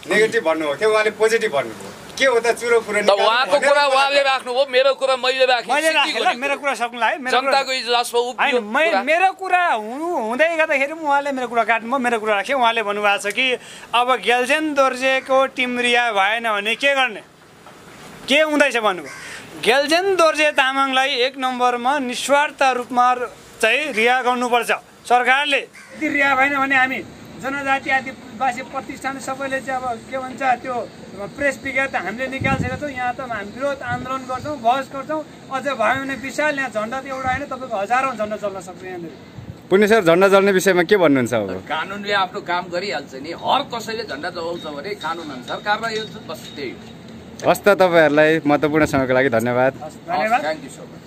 नेगेटिभ भन्नुभएको थियो उहाँले पोजिटिभ भन्नुभयो के हो त चुरो फुरो उहाँको कुरा उहाँले राख्नुभयो मेरो कुरा मैले राखेँ मेरो कुरा सक्नु लाग्यो जनताको इजलासमा उभियो मेरो कुरा हुँदै गर्दाखेरि उहाँले मेरो कुरा काट्नुभयो मेरो कुरा राखेँ उहाँले भन्नुभएको छ कि अब गेल्जेन दोर्जेको टिम रिहा भएन भने के गर्ने के हुँदैछ भन्नुभयो गेल्जेन दोर्जे तामाङलाई 1 नम्बरमा निस्वार्थ रूपमा चाहिँ रिहा गर्नुपर्छ सरकारले यदि रिहा भएन भने हामी जनजाति आदिवासी प्रतिष्ठान सबैले चाहिँ अब के भन्छ त्यो प्रेस विज्ञप्ति हामीले निकालिसकेका छौँ यहाँ त हामी विरोध आन्दोलन गर्छौँ बहस गर्छौँ अझ भयो भने विशाल यहाँ झन्डा त एउटा होइन तपाईँको हजारौँ झन्डा चल्न सक्छ यहाँनिर पुण्य सर झन्डा जल्ने विषयमा के भन्नुहुन्छ अब कानुनले आफ्नो काम गरिहाल्छ नि हर कसैले झन्डा जलाउँछ भने कानुन अनुसार कारबाही हुन्छ बस त्यही हस् त तपाईँहरूलाई महत्त्वपूर्ण समयको लागि धन्यवाद धन्यवाद थ्याङ्क यू सो मच